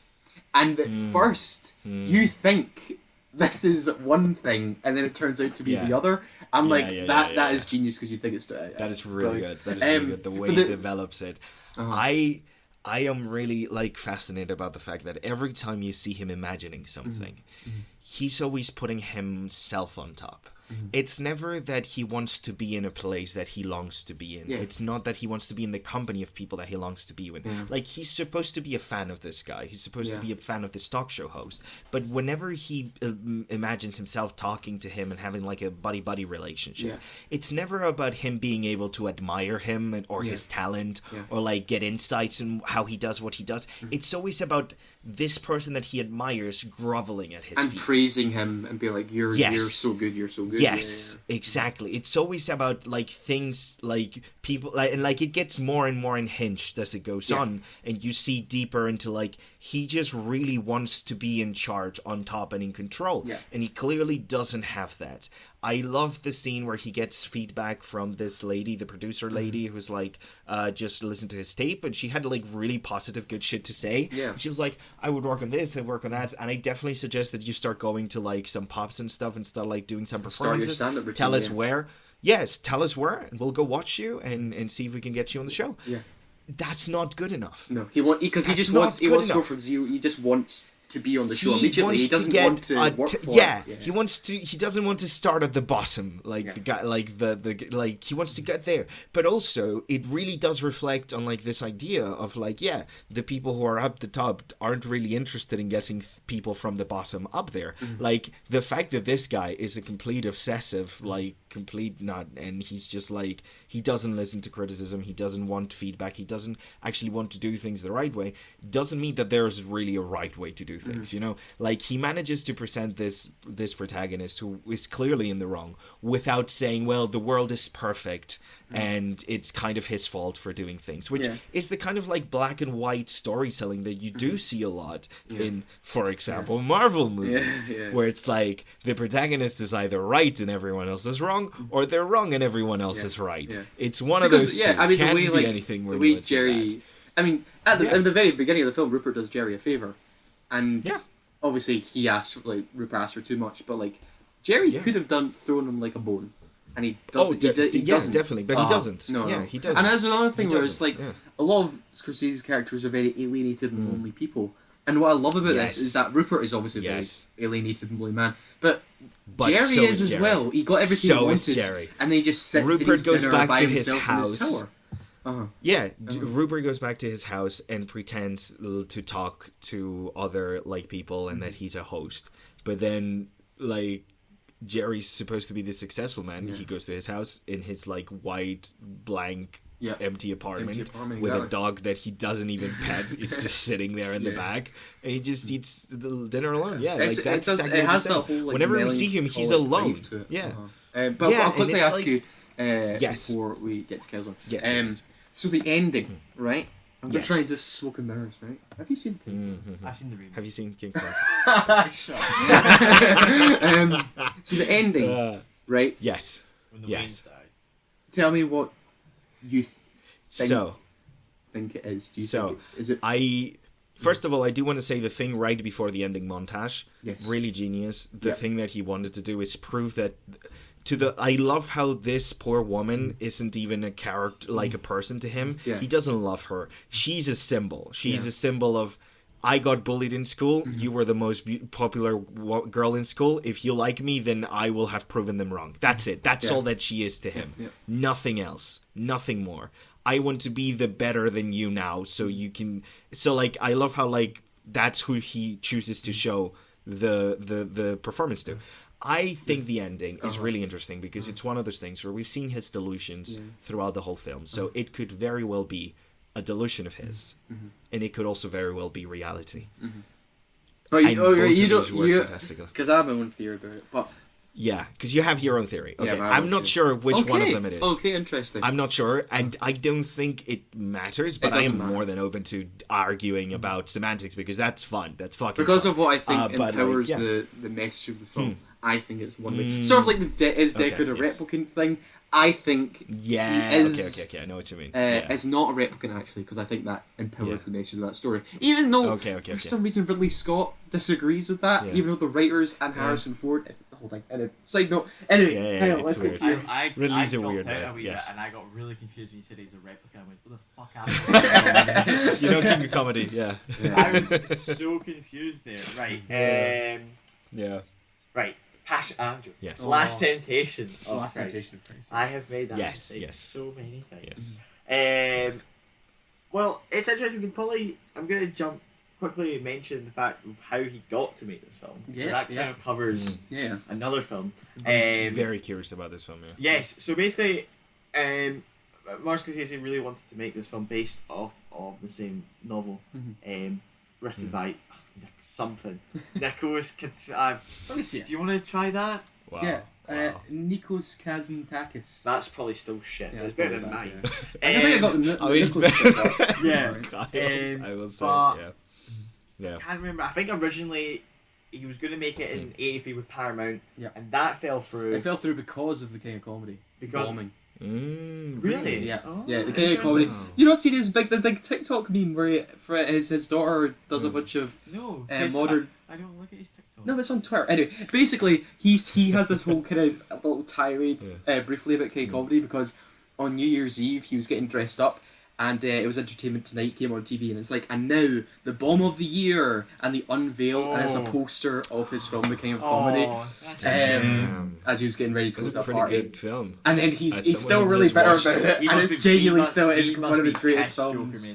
and at first you think this is one thing, and then it turns out to be the other. I'm that is genius, because you think it's... that is really good. That is really good. The way it develops it. I am really, like, fascinated about the fact that every time you see him imagining something, he's always putting himself on top. It's never that he wants to be in a place that he longs to be in. It's not that he wants to be in the company of people that he longs to be with. Like, he's supposed to be a fan of this guy. He's supposed to be a fan of this talk show host. But whenever he imagines himself talking to him and having, like, a buddy-buddy relationship, it's never about him being able to admire him or his talent or, like, get insights in how he does what he does. It's always about this person that he admires groveling at his feet. And praising him and being like, you're so good, you're so good. Yes, exactly. It's always about, like, things, like, people, like, and, like, it gets more and more unhinged as it goes on, and you see deeper into, like, he just really wants to be in charge, on top, and in control, and he clearly doesn't have that. I love the scene where he gets feedback from this lady, the producer lady, who's like, just listened to his tape, and she had, like, really positive, good shit to say. Yeah. She was like, I would work on this, I'd work on that, and I definitely suggest that you start going to, like, some pops and stuff and start, like, doing some performances. Start your stand-up routine, tell us where. Yes, tell us where, and we'll go watch you and see if we can get you on the show. Yeah. That's not good enough. No, he wants to go from zero. He just wants to be on the show immediately. He doesn't want to work for it. He wants to. He doesn't want to start at the bottom, like the guy, like the like. He wants to get there, but also it really does reflect on, like, this idea of, like, the people who are up the top aren't really interested in getting people from the bottom up there. Like, the fact that this guy is a complete obsessive, like, complete nut, and he's just like, he doesn't listen to criticism, he doesn't want feedback, he doesn't actually want to do things the right way, doesn't mean that there's really a right way to do things, you know? Like, he manages to present this protagonist who is clearly in the wrong without saying, well, the world is perfect and it's kind of his fault for doing things, which is the kind of, like, black and white storytelling that you do see a lot in, for example, Marvel movies, where it's like the protagonist is either right and everyone else is wrong, or they're wrong and everyone else is right. It's one of those two. I mean, Can't the way, be anything the way Jerry... I mean, at the very beginning of the film, Rupert does Jerry a favour, and obviously Rupert asks for too much, but, like, Jerry could have thrown him, like, a bone. And he doesn't. He doesn't. Definitely, but he doesn't. No, he doesn't. And there's another thing where it's like a lot of Scorsese's characters are very alienated and lonely people. And what I love about this is that Rupert is obviously a very alienated and lonely man, but Jerry so is as well. He got everything he wanted, and then he just sits Rupert goes back to his house. In his tower. Rupert goes back to his house and pretends to talk to other, like, people and that he's a host, but then, like, Jerry's supposed to be the successful man. He goes to his house in his like white, blank, empty apartment with a dog that he doesn't even pet. It's just sitting there in the back, and he just eats the dinner alone. Yeah, like that's exactly it what has you're that saying. whole, like, Whenever we see him, he's alone. Yeah. But I'll quickly ask like, you before we get to Killzone. Yes. So the ending, right? I'm just trying to smoke and mirrors, right? Have you seen I've seen the remake. Have you seen King Kong? So the ending, right? Yes. When the Waynes died. Tell me what you think it is. Do you think is it? First of all, I do want to say the thing right before the ending montage. Yes. Really genius. The thing that he wanted to do is prove that. I love how this poor woman isn't even a character, like a person to him. Yeah. He doesn't love her. She's a symbol. She's a symbol of, I got bullied in school. You were the most popular girl in school. If you like me, then I will have proven them wrong. That's it. That's all that she is to him. Yeah. Nothing else. Nothing more. I want to be the better than you now, so you can. So like, I love how like that's who he chooses to show the performance to. I think the ending is really interesting because it's one of those things where we've seen his delusions throughout the whole film. So it could very well be a delusion of his, and it could also very well be reality. But you don't, because I have my own theory about it. But yeah, because you have your own theory. Okay, yeah, I'm not sure which one of them it is. Okay, interesting. I'm not sure, and I don't think it matters. But I am more than open to arguing about semantics because that's fun. That's fucking because fun. Of what I think empowers the message of the film. I think it's one way. Sort of like the Deckard a replicant thing. I think he is... Okay, I know what you mean. It's not a replicant, actually, because I think that empowers the message of that story. Even though, for some reason, Ridley Scott disagrees with that, even though the writers and Harrison Ford... Hold on, anyway, side note. Anyway, Kyle, let's get to you. Ridley's a weird man. And I got really confused when you said he's a replicant. I went, what the fuck am I? You know King of Comedy, I was so confused there. Right. Right. Passion, Andrew. Yes. Last Temptation. Last Temptation of Christ. I have made that mistake so many times. Well, it's interesting. I'm going to quickly mention the fact of how he got to make this film. Yeah. That kind of covers another film. Very curious about this film. Yeah. Yes. So basically, Martin Scorsese really wanted to make this film based off of the same novel, written by something. Nikos Let me see it. Do you want to try that? Wow. Yeah. Nikos Kazantzakis. That's probably still shit. It's better than mine. I think I got the yeah. I will say. Yeah. I can't remember. I think originally he was going to make it in '83 with Paramount, and that fell through. It fell through because of the King of Comedy bombing. Really? Yeah. Yeah, the King of Comedy. You don't see this the big TikTok meme where his daughter does a bunch of modern. I don't look at his TikTok. No, it's on Twitter. Anyway, basically he has this whole kind of little tirade briefly about King of Comedy because on New Year's Eve he was getting dressed up. And it was Entertainment Tonight, came on TV, and it's like, and now the bomb of the year, and the unveil, and it's a poster of his film, The King of Comedy, as he was getting ready to go to a party. Good film. And then he's still really bitter about it, and it's genuinely still one of his greatest films.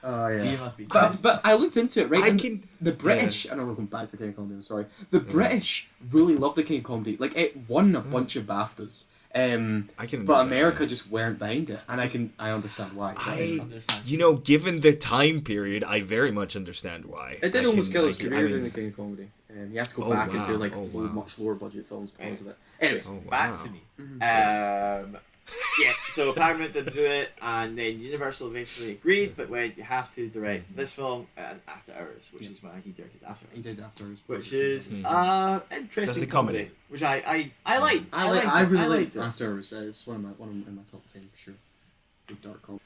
Oh yeah. He must be. But I looked into it, right? The British, I know we're going back to The King of Comedy. I'm sorry. The British really loved The King of Comedy. Like it won a bunch of BAFTAs. But America just weren't behind it, and I understand why. Given the time period, I very much understand why. It did almost kill his career during the King of Comedy. You have to go back and do much lower budget films because of it. Anyway, back to me. So Paramount didn't do it, and then Universal eventually agreed, but went, you have to direct this film and After Hours, which is why he directed After Hours. He did After Hours, which is interesting comedy, which I like. I really liked After Hours. It's one of my top 10 for sure. Big dark comedy.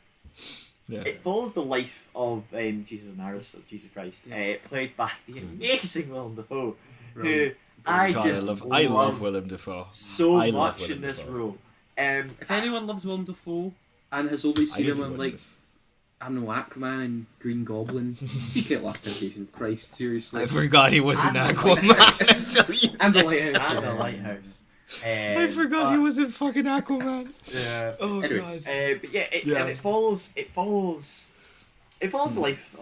Yeah. It follows the life of Jesus of Nazareth, of Jesus Christ, played by the amazing Willem Dafoe, who I love Willem Dafoe so much in this role. If anyone loves Willem Dafoe and has always seen him on I don't know, Aquaman and Green Goblin, Secret Last Temptation of Christ, seriously. I forgot he was in Aquaman. And the Lighthouse. And the Lighthouse. I forgot he was in fucking Aquaman. Yeah. Oh anyway, god. And it follows the life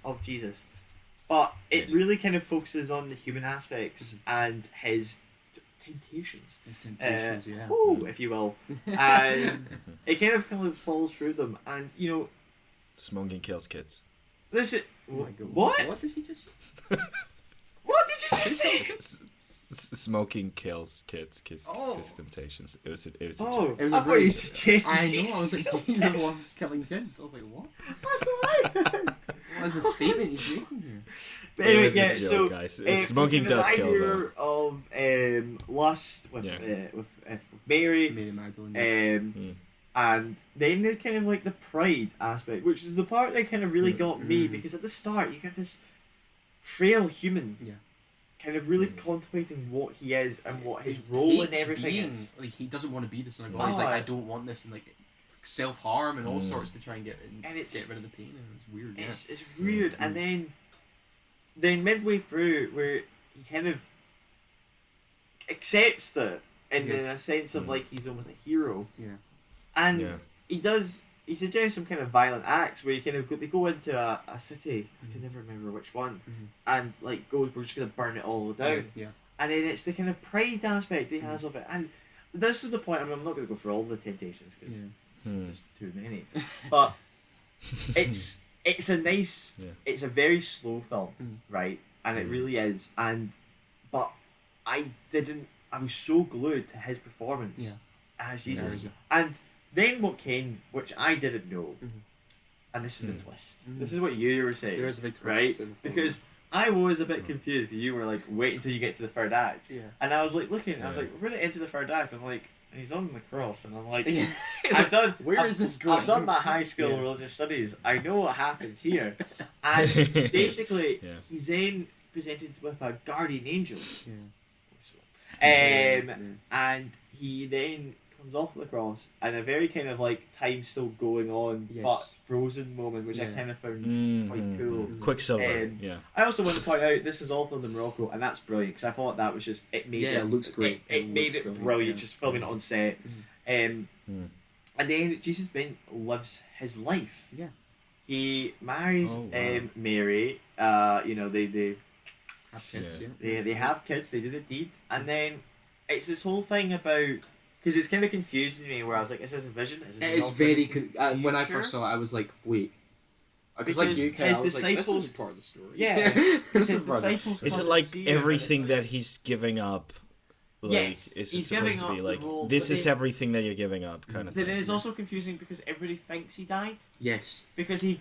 of Jesus, but it really kind of focuses on the human aspects and his temptations. It's temptations, yeah. If you will. And it kind of follows through them. And, Smoking kills kids. this is... Oh my God. What? What did he just What did you just say? Smoking kills kids. Kisses temptations. It was a I joke. thought you suggested I know, I Jesus was like, killed Jesus kids. loves killing kids. I was like, what? That's what I heard. What is the statement he's making here? But It anyway, was a yeah, joke, so guys. Smoking does kill, though. of lust with Mary, Mary Magdalene. and then there's kind of like the pride aspect, which is the part that kind of really got me, because at the start you get this frail human, kind of really contemplating what he is and what his role in everything is. Like, he doesn't want to be the son of God. He's like, I don't want this, and like self-harm and all sorts to try and get rid of the pain, and it's weird. It's weird, and then midway through, where he kind of accepts that, in a sense of like he's almost a hero, and he suggests some kind of violent acts where they go into a city, I can never remember which one, and like we're just gonna burn it all down, and then it's the kind of pride aspect he has of it, and this is the point. I mean, I'm not gonna go through all the temptations because there's too many, but it's a nice, it's a very slow film, right, and it really is, but I was so glued to his performance as Jesus, and then what came, which I didn't know, and this is the twist. This is what you were saying. There is a big twist, right? in the film. Because I was a bit confused because you were like, wait until you get to the third act, and I was like looking, and I was like, we're gonna enter the third act. I'm like, and he's on the cross, and I'm like, where is this going? I've done my high school religious studies. I know what happens here, and basically, he's then presented with a guardian angel, and he then comes off the cross, and a very kind of like time still going on, but frozen moment, which I kind of found quite cool. Quicksilver. I also want to point out this is all filmed in Morocco, and that's brilliant because I thought that was just it looks great. It made it brilliant just filming it on set. And then Jesus Ben lives his life. He marries Mary. They Have kids, they have kids. They do the deed, and then it's this whole thing about. Because it's kind of confusing me where I was like, is this a vision? Is this it's very... when I first saw it, I was like, wait. Because like you, I was like, this is part of the story. Yeah. His disciples is it like everything that he's giving up? Like, yes, is he's it supposed giving to up be like, the role, this is everything that you're giving up, kind of thing? Then it is also confusing because everybody thinks he died. Yes. Because he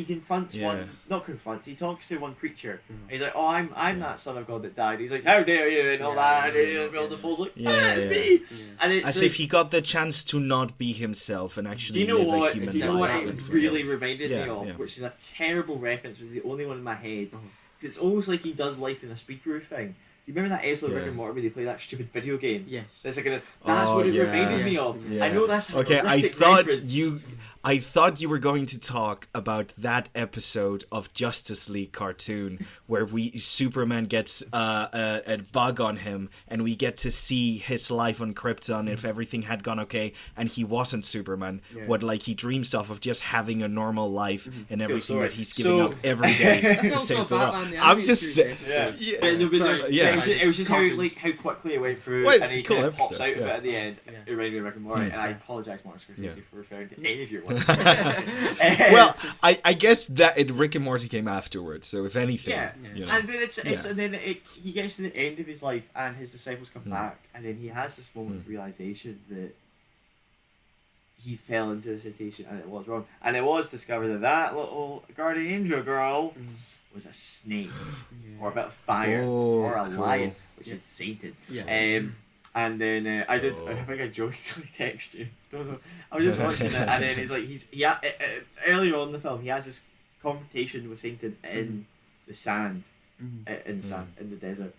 confronts he talks to one preacher. And he's like, oh, I'm that son of God that died. He's like, how dare you, and all that. And all the fools like, it's me. And it's as like, if he got the chance to not be himself and actually live a human life. Do you know what it really reminded me of? Yeah. Which is a terrible reference, was the only one in my head. It's almost like he does life in a speed-proof thing. Do you remember that episode of Rick and Morty where they play that stupid video game? Yes. That's like that's what it reminded me of. Yeah. I know that's a okay. reference. I thought you were going to talk about that episode of Justice League cartoon where Superman gets a bug on him and we get to see his life on Krypton if everything had gone okay and he wasn't Superman. What like he dreams of just having a normal life and everything that he's giving up every day to save the world. I'm just saying. It was just how quickly it went through and he kind of pops out of it at the end. It reminded me of Rick and Morty, and I apologise, Martin Scorsese, for referring to any of your work. Well, I guess that Rick and Morty came afterwards, so if anything, you know. And then he gets to the end of his life, and his disciples come back, and then he has this moment of realization that he fell into the temptation, and it was wrong, and it was discovered that little guardian angel girl was a snake, or a bit of fire, or a lion, which is Satan. And then I think I joked to text you. Don't know. I was just watching it, and then he's like, earlier on in the film, he has this confrontation with Satan in the sand, in the desert,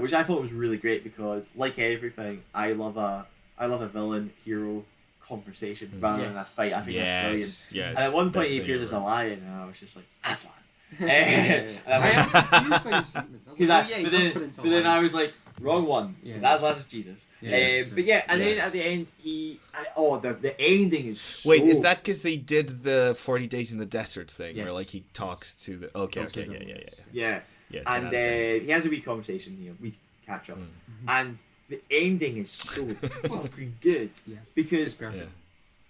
which I thought was really great because, like everything, I love a villain hero conversation rather than a fight. I think that's brilliant. Yes, and at one point, he appears as a lion, and I was just like, Aslan. I am confused by your statement. But then I was like, wrong one. Because Aslan is Jesus. But yeah, and then at the end, the ending is so... Wait, is that because they did the 40 Days in the Desert thing where like he talks to the... Okay, yeah. And he has a wee conversation, we catch up. And the ending is so fucking good. Yeah. Because It's perfect.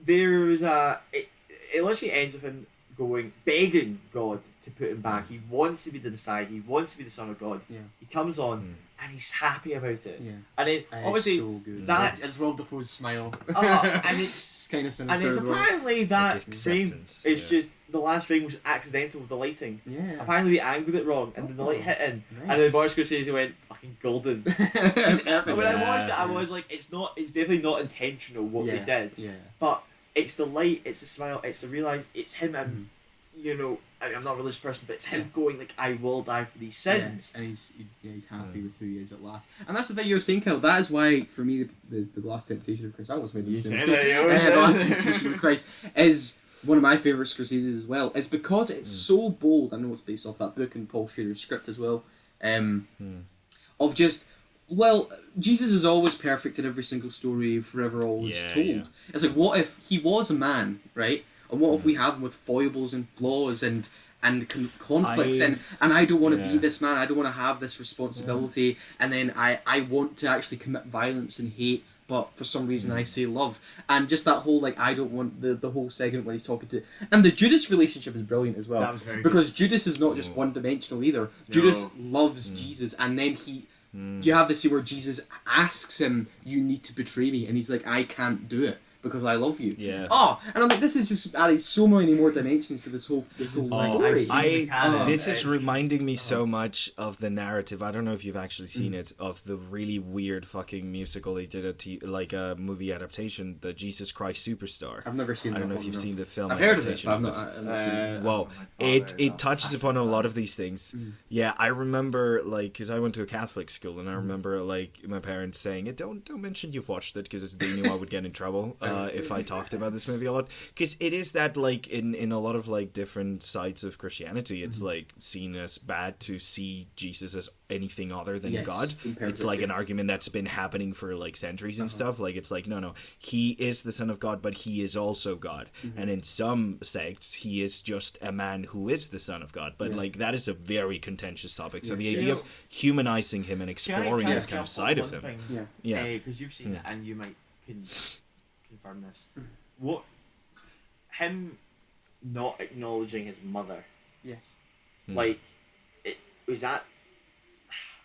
there's it literally ends with him begging God to put him back. He wants to be the Messiah. He wants to be the Son of God. Yeah. He comes on and he's happy about it. Yeah. And then obviously so good. that's it's Willem Dafoe's smile. and It's kind of and sinister. it's as well. apparently that frame acceptance, is just the last frame was accidental with the lighting. Yeah. Apparently they angled it wrong and then the light hit in Nice. and then Martin Scorsese went fucking golden. When I watched it I was like it's definitely not intentional what they did. Yeah. But it's the light, it's the smile, it's the realize, it's him and you know, I'm not a religious person, but it's him going like, I will die for these sins. Yeah. And he's happy with who he is at last. And that's the thing you were saying, Kel. That is why, for me, the Last Temptation of Christ, I almost made the same mistake. The Last Temptation of Christ is one of my favourite Scorsese's as well. It's because it's so bold. I know it's based off that book and Paul Schrader's script as well. Of just, well, Jesus is always perfect in every single story, forever always told. Yeah. It's like, what if he was a man, right? And what if we have him with foibles and flaws and conflicts and I don't want to be this man, I don't want to have this responsibility, and then I want to actually commit violence and hate, but for some reason I say love. And just that whole, like, I don't want the whole segment when he's talking to... And the Judas relationship is brilliant as well. That was very because good. Judas is not just one-dimensional either. Judas loves Jesus, and then you have this scene where Jesus asks him, you need to betray me, and he's like, I can't do it because I love you. Yeah. Oh, and I'm like, this is just adding so many more dimensions to this whole story. This is reminding me so much of the narrative. I don't know if you've actually seen it, of the really weird fucking musical they did a movie adaptation, the Jesus Christ Superstar. I've never seen. I don't know if you've seen the film. I've heard of it, adaptation, but I've not seen it. Well, it touches upon a lot of these things. Yeah, I remember, like, because I went to a Catholic school, and I remember, like, my parents saying, don't mention you've watched it, because they knew I would get in trouble if I talked about this movie a lot. Because it is that, like, in a lot of, like, different sides of Christianity, it's, like, seen as bad to see Jesus as anything other than God. It's, like, an argument that's been happening for, like, centuries and stuff. Like, it's like, no, he is the Son of God, but he is also God. And in some sects, he is just a man who is the Son of God. But, like, that is a very contentious topic. So the idea of humanizing him and exploring this kind of side of him. Because you've seen it and you might confirm this. What him not acknowledging his mother? Yes. Like, it was that.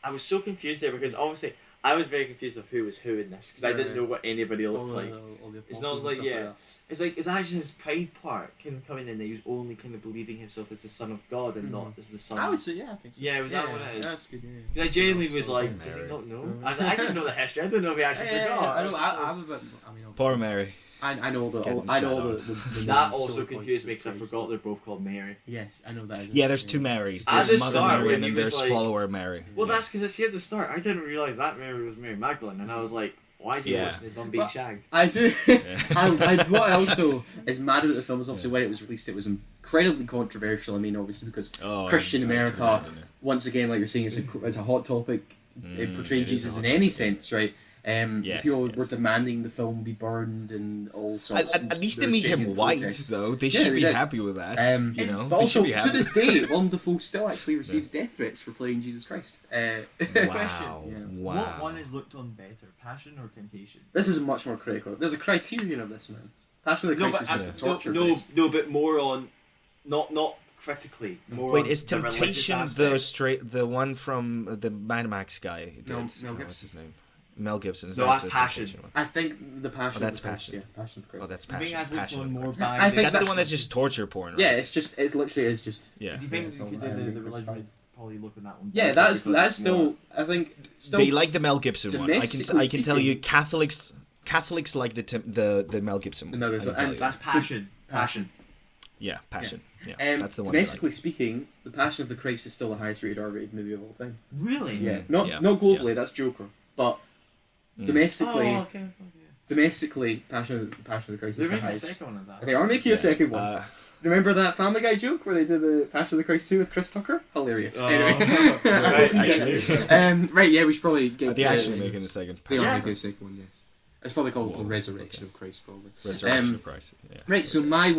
I was so confused there because obviously I was very confused of who was who in this because I didn't know what anybody looks like. It's not like it's like it's actually his pride part him coming in that he was only kind of believing himself as the Son of God and not as the Son. I would say I think so. Yeah, was that what it is? That's good. Yeah. I genuinely was like, does he not know? I didn't know the history. I didn't know if he actually forgot. I know. I'm a bit. I mean, Poor Mary. I know the. The that also confused me because I forgot they're both called Mary. Yes, I know that. Yeah, there's two Marys. At There's the Mother start, Mary when and then he was there's like- follower Mary. Well, that's because I see at the start. I didn't realise that Mary was Mary Magdalene, and I was like, why is he watching his mum being shagged? I do. What also is mad about the film is obviously when it was released, it was incredibly controversial. I mean, obviously because Christian America, once again, like you're saying, it's a hot topic. Portraying Jesus in any sense, right? People were demanding the film be burned and all sorts. At least they made him white, though. They should be happy with that. You know, but also, they should be happy. to this day, Willem Dafoe still actually receives death threats for playing Jesus Christ. Wow. What one is looked on better, Passion or Temptation? This is much more critical. There's a criterion of this, man. Passion of the Christ is just a torture. No, but more on, not critically. More Wait, on is the Temptation the one from the Mad Max guy? No, what's his name? Mel Gibson. No, that's Passion. I think the Passion. That's of the Christ, Passion. Yeah, Passion of the Christ. Oh, that's I think Passion. that's Passion looked of on the more Christ. by. I think That's the one that's just torture porn, right? Yeah, it's literally just. Yeah. Do you think Yeah, the religion would probably look at that one? Yeah, that's still. I think still. They like the Mel Gibson one. I can tell you, speaking- Catholics like the Mel Gibson one. The Mel I Gibson- can tell and you. That's Passion. Yeah, Passion. Yeah, that's the one. Domestically speaking, The Passion of the Christ is still the highest rated R-rated movie of all time. Really? Yeah, not globally. That's Joker, but domestically. Oh, okay. Domestically, Passion of the Christ They're is the making a highest. second one of that. They are making a second one. Remember that Family Guy joke where they did the Passion of the Christ 2 with Chris Tucker? Hilarious. Anyway. Right, actually. Right, yeah, we should probably get Are they actually making a second? They are Yeah. making a second one, yes. It's probably called The Resurrection of Christ, probably. Resurrection of Christ. Yeah. Right, so my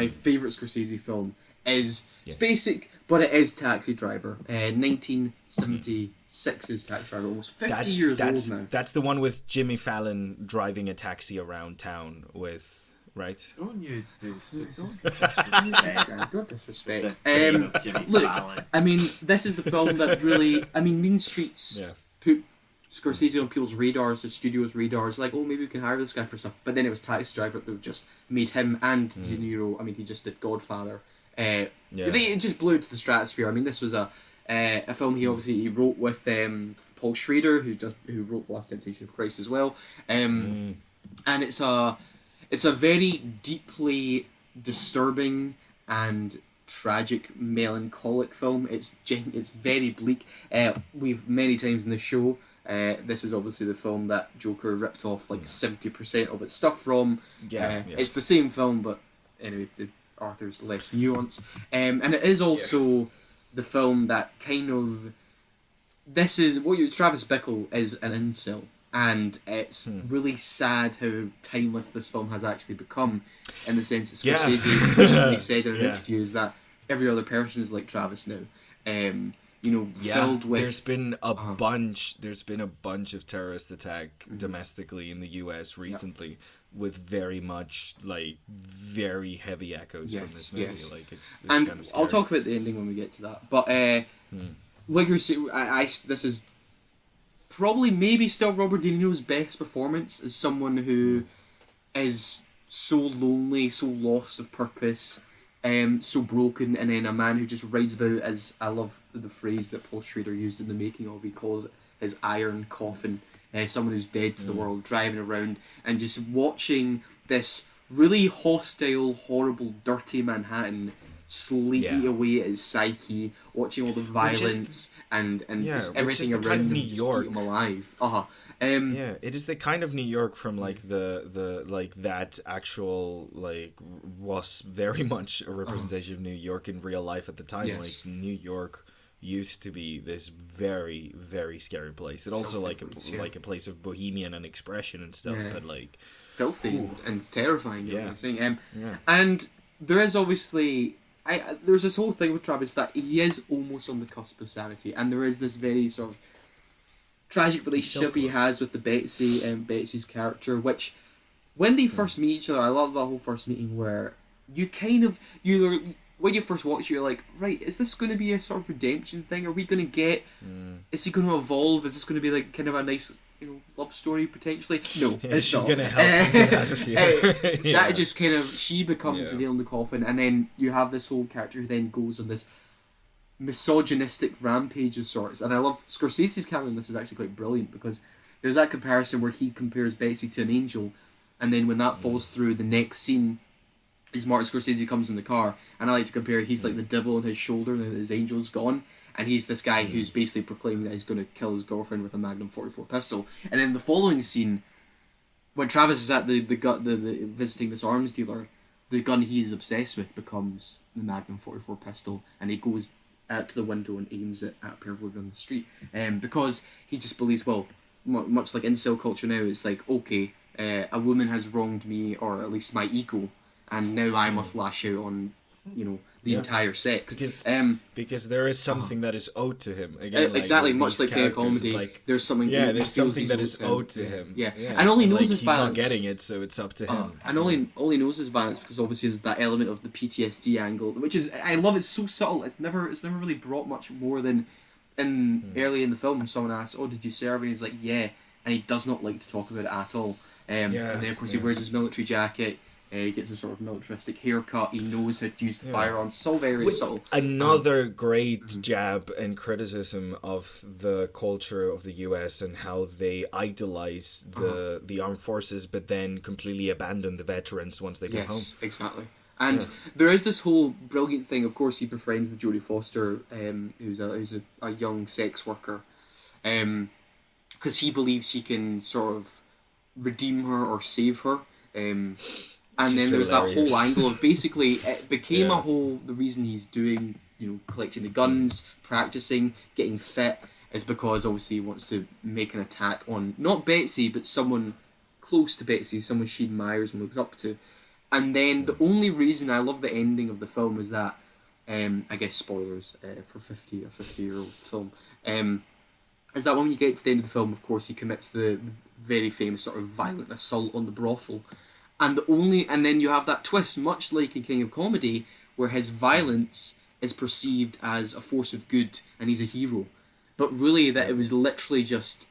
favourite Scorsese film is it's basic, but it is Taxi Driver. 1976's Taxi Driver, almost 50 years old now. That's the one with Jimmy Fallon driving a taxi around town with, right? Don't you don't disrespect. Look, I mean, this is the film that really, I mean, Mean Streets put Scorsese on people's radars, the studio's radars, like, oh, maybe we can hire this guy for stuff. But then it was Taxi Driver that just made him and De Niro. I mean, he just did Godfather. It just blew into the stratosphere. I mean, this was a film he wrote with Paul Schrader, who wrote The Last Temptation of Christ as well. And it's a very deeply disturbing and tragic, melancholic film. It's very bleak. We've many times in the show. This is obviously the film that Joker ripped off like 70% of its stuff from. It's the same film, but anyway, Arthur's less nuance. And it is also the film that kind of... Travis Bickle is an incel. And it's really sad how timeless this film has actually become, in the sense that Scorsese recently said in an interview is that every other person is like Travis now. Filled with... There's been a bunch of terrorist attack domestically in the US recently with very much very heavy echoes from this movie. Like it's and kind of scary. I'll talk about the ending when we get to that. But like you're saying, this is probably maybe still Robert De Niro's best performance as someone who is so lonely, so lost of purpose, so broken, and then a man who just rides about as, I love the phrase that Paul Schrader used in the making of, he calls it his iron coffin, someone who's dead to the world, driving around and just watching this really hostile, horrible, dirty Manhattan slowly away at his psyche, watching all the violence and just everything around him, New York. Just eat him alive. It is the kind of New York from that actual was very much a representation of New York in real life at the time. Yes. Like New York used to be this very, very scary place. It also like a place of bohemian and expression and stuff, but filthy and terrifying. And there is obviously there's this whole thing with Travis that he is almost on the cusp of sanity, and there is this very sort of tragic relationship he has with the Betsy's character, which when they first meet each other, I love that whole first meeting where when you first watch it, you're like, right, is this going to be a sort of redemption thing? Are we going to get... Is he going to evolve? Is this going to be like kind of a nice love story potentially? No, it's not. Going to help him get out of here. That just kind of... She becomes the nail in the coffin, and then you have this whole character who then goes on this misogynistic rampage of sorts. And I love Scorsese's camera in this is actually quite brilliant, because there's that comparison where he compares Betsy to an angel, and then when that falls through, the next scene is Martin Scorsese comes in the car, and I like to compare, he's like the devil on his shoulder and his angel's gone, and he's this guy who's basically proclaiming that he's going to kill his girlfriend with a Magnum 44 pistol. And then the following scene, when Travis is at the visiting this arms dealer, the gun he is obsessed with becomes the Magnum 44 pistol, and he goes out to the window and aims it at people on the street, because he just believes, well, much like incel culture now, it's like, okay, a woman has wronged me, or at least my ego, and now I must lash out on, the entire sex. Because there is something that is owed to him. Again, exactly, much like the comedy, there's something. There's something that is owed to him. And all he knows is violence. He's not getting it, so it's up to him. And all he knows is violence, because obviously there's that element of the PTSD angle, which is, I love. It's so subtle. It's never really brought much more than early in the film when someone asks, "Oh, did you serve?" and he's like, "Yeah," and he does not like to talk about it at all. And then of course he wears his military jacket. He gets a sort of militaristic haircut. He knows how to use the firearms. It's all very subtle. Another great jab and criticism of the culture of the US and how they idolize the armed forces, but then completely abandon the veterans once they come home. Yes, exactly. And there is this whole brilliant thing. Of course, he befriends the Jodie Foster, who's a young sex worker, because he believes he can sort of redeem her or save her. And then there's that whole angle of basically it became the reason he's doing, collecting the guns, practicing, getting fit, is because obviously he wants to make an attack on not Betsy, but someone close to Betsy, someone she admires and looks up to. And then the only reason I love the ending of the film is that I guess spoilers for 50-year-old film, is that when you get to the end of the film, of course, he commits the very famous sort of violent assault on the brothel. And then you have that twist, much like in King of Comedy, where his violence is perceived as a force of good and he's a hero. But really that it was literally just,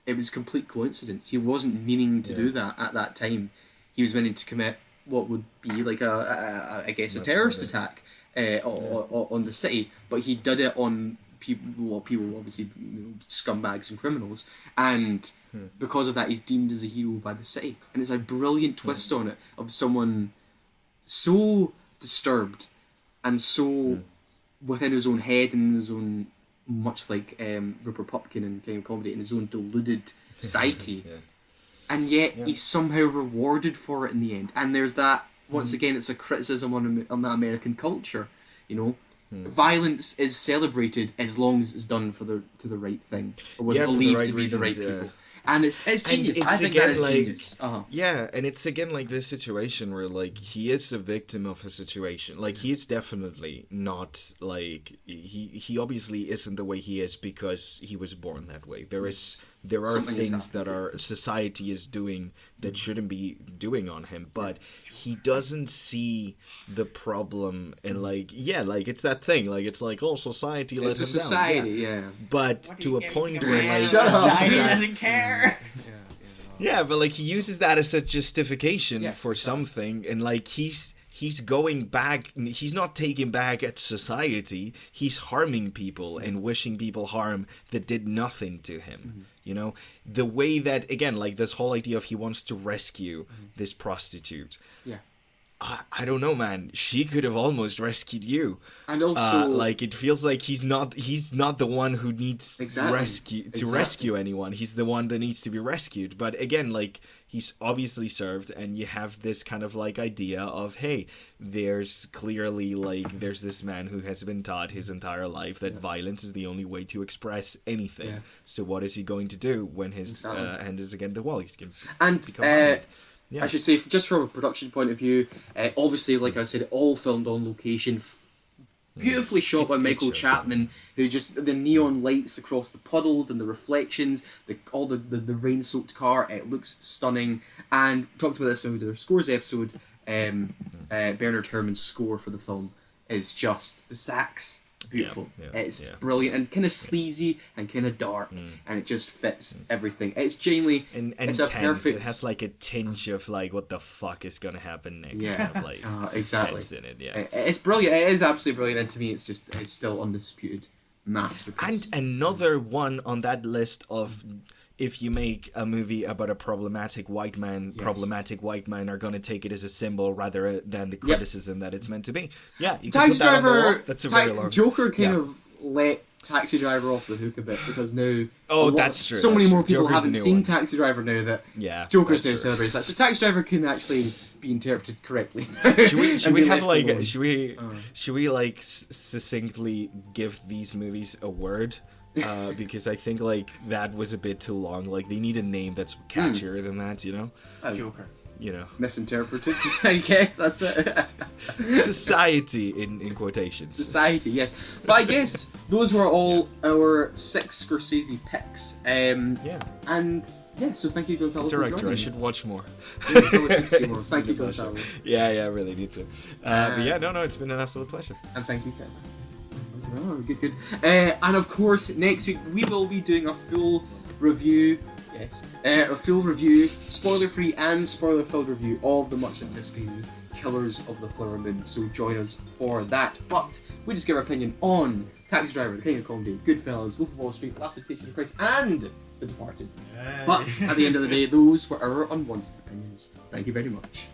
it was complete coincidence. He wasn't meaning to do that at that time. He was meaning to commit what would be like a terrorist attack on the city, but he did it on people obviously, scumbags and criminals, and because of that he's deemed as a hero by the city. And it's a brilliant twist on it, of someone so disturbed and so within his own head and in his own, much like Rupert Pupkin in King of Comedy, in his own deluded psyche, and yet he's somehow rewarded for it in the end. And there's that, once again, it's a criticism on that American culture, violence is celebrated as long as it's done to the right thing, or was believed to be the right people. And it's genius. I think that is genius. Yeah, and it's again like this situation where like he is a victim of a situation. Like he's definitely not like he obviously isn't the way he is because he was born that way. There are things that our society is doing that shouldn't be doing on him, but he doesn't see the problem. And like it's that thing. Like it's like, oh, society let him down. Society, yeah. But to a point where like society doesn't care. Yeah, but like he uses that as a justification for something, and like he's going back. He's not taking back at society. He's harming people and wishing people harm that did nothing to him. The way that, again, like this whole idea of he wants to rescue this prostitute. Yeah. I don't know, man. She could have almost rescued you. And also, like it feels like he's not the one who needs rescue anyone. He's the one that needs to be rescued. But again, like he's obviously served, and you have this kind of like idea of, hey, there's clearly like there's this man who has been taught his entire life that violence is the only way to express anything. Yeah. So what is he going to do when his hand is against the wall? He's going to become violent. Yeah. I should say, just from a production point of view, obviously, like I said, all filmed on location, beautifully shot by Michael Chapman, who just, the neon lights across the puddles and the reflections, all the rain-soaked car, it looks stunning. And we talked about this when we did our scores episode, Bernard Herrmann's score for the film is just, the sax, beautiful. It's brilliant and kind of sleazy and kind of dark, and it just fits everything. It's genuinely and it's a perfect. It has like a tinge of like what the fuck is gonna happen next. Yeah, kind of like exactly. In it. Yeah, it's brilliant. It is absolutely brilliant, and to me, it's still undisputed masterpiece. And another one on that list of, if you make a movie about a problematic white man, problematic white men are going to take it as a symbol rather than the criticism that it's meant to be. Yeah, you can put that on the wall. That's a very long... Joker kind of let Taxi Driver off the hook a bit, because now... that's true. So many more people haven't seen Taxi Driver now that Joker's now celebrates that. So Taxi Driver can actually be interpreted correctly. Should we like succinctly give these movies a word? Because I think like that was a bit too long. Like they need a name that's catchier than that, Joker. Misinterpreted. I guess that's it. Society in quotations. Society, yes. But I guess those were all our 6 Scorsese picks. And so thank you, Gonzalo, for joining. I should watch more. Thank you, Gonzalo. Yeah, I really need to. But it's been an absolute pleasure. And thank you, Kevin. Oh, good. And of course, next week we will be doing a full review. Yes, a full review, spoiler-free and spoiler-filled review of the much anticipated Killers of the Flower Moon. So join us for that. But we just give our opinion on Taxi Driver, The King of Comedy, Goodfellas, Wolf of Wall Street, Last Temptation of Christ, and The Departed. But at the end of the day, those were our unwanted opinions. Thank you very much.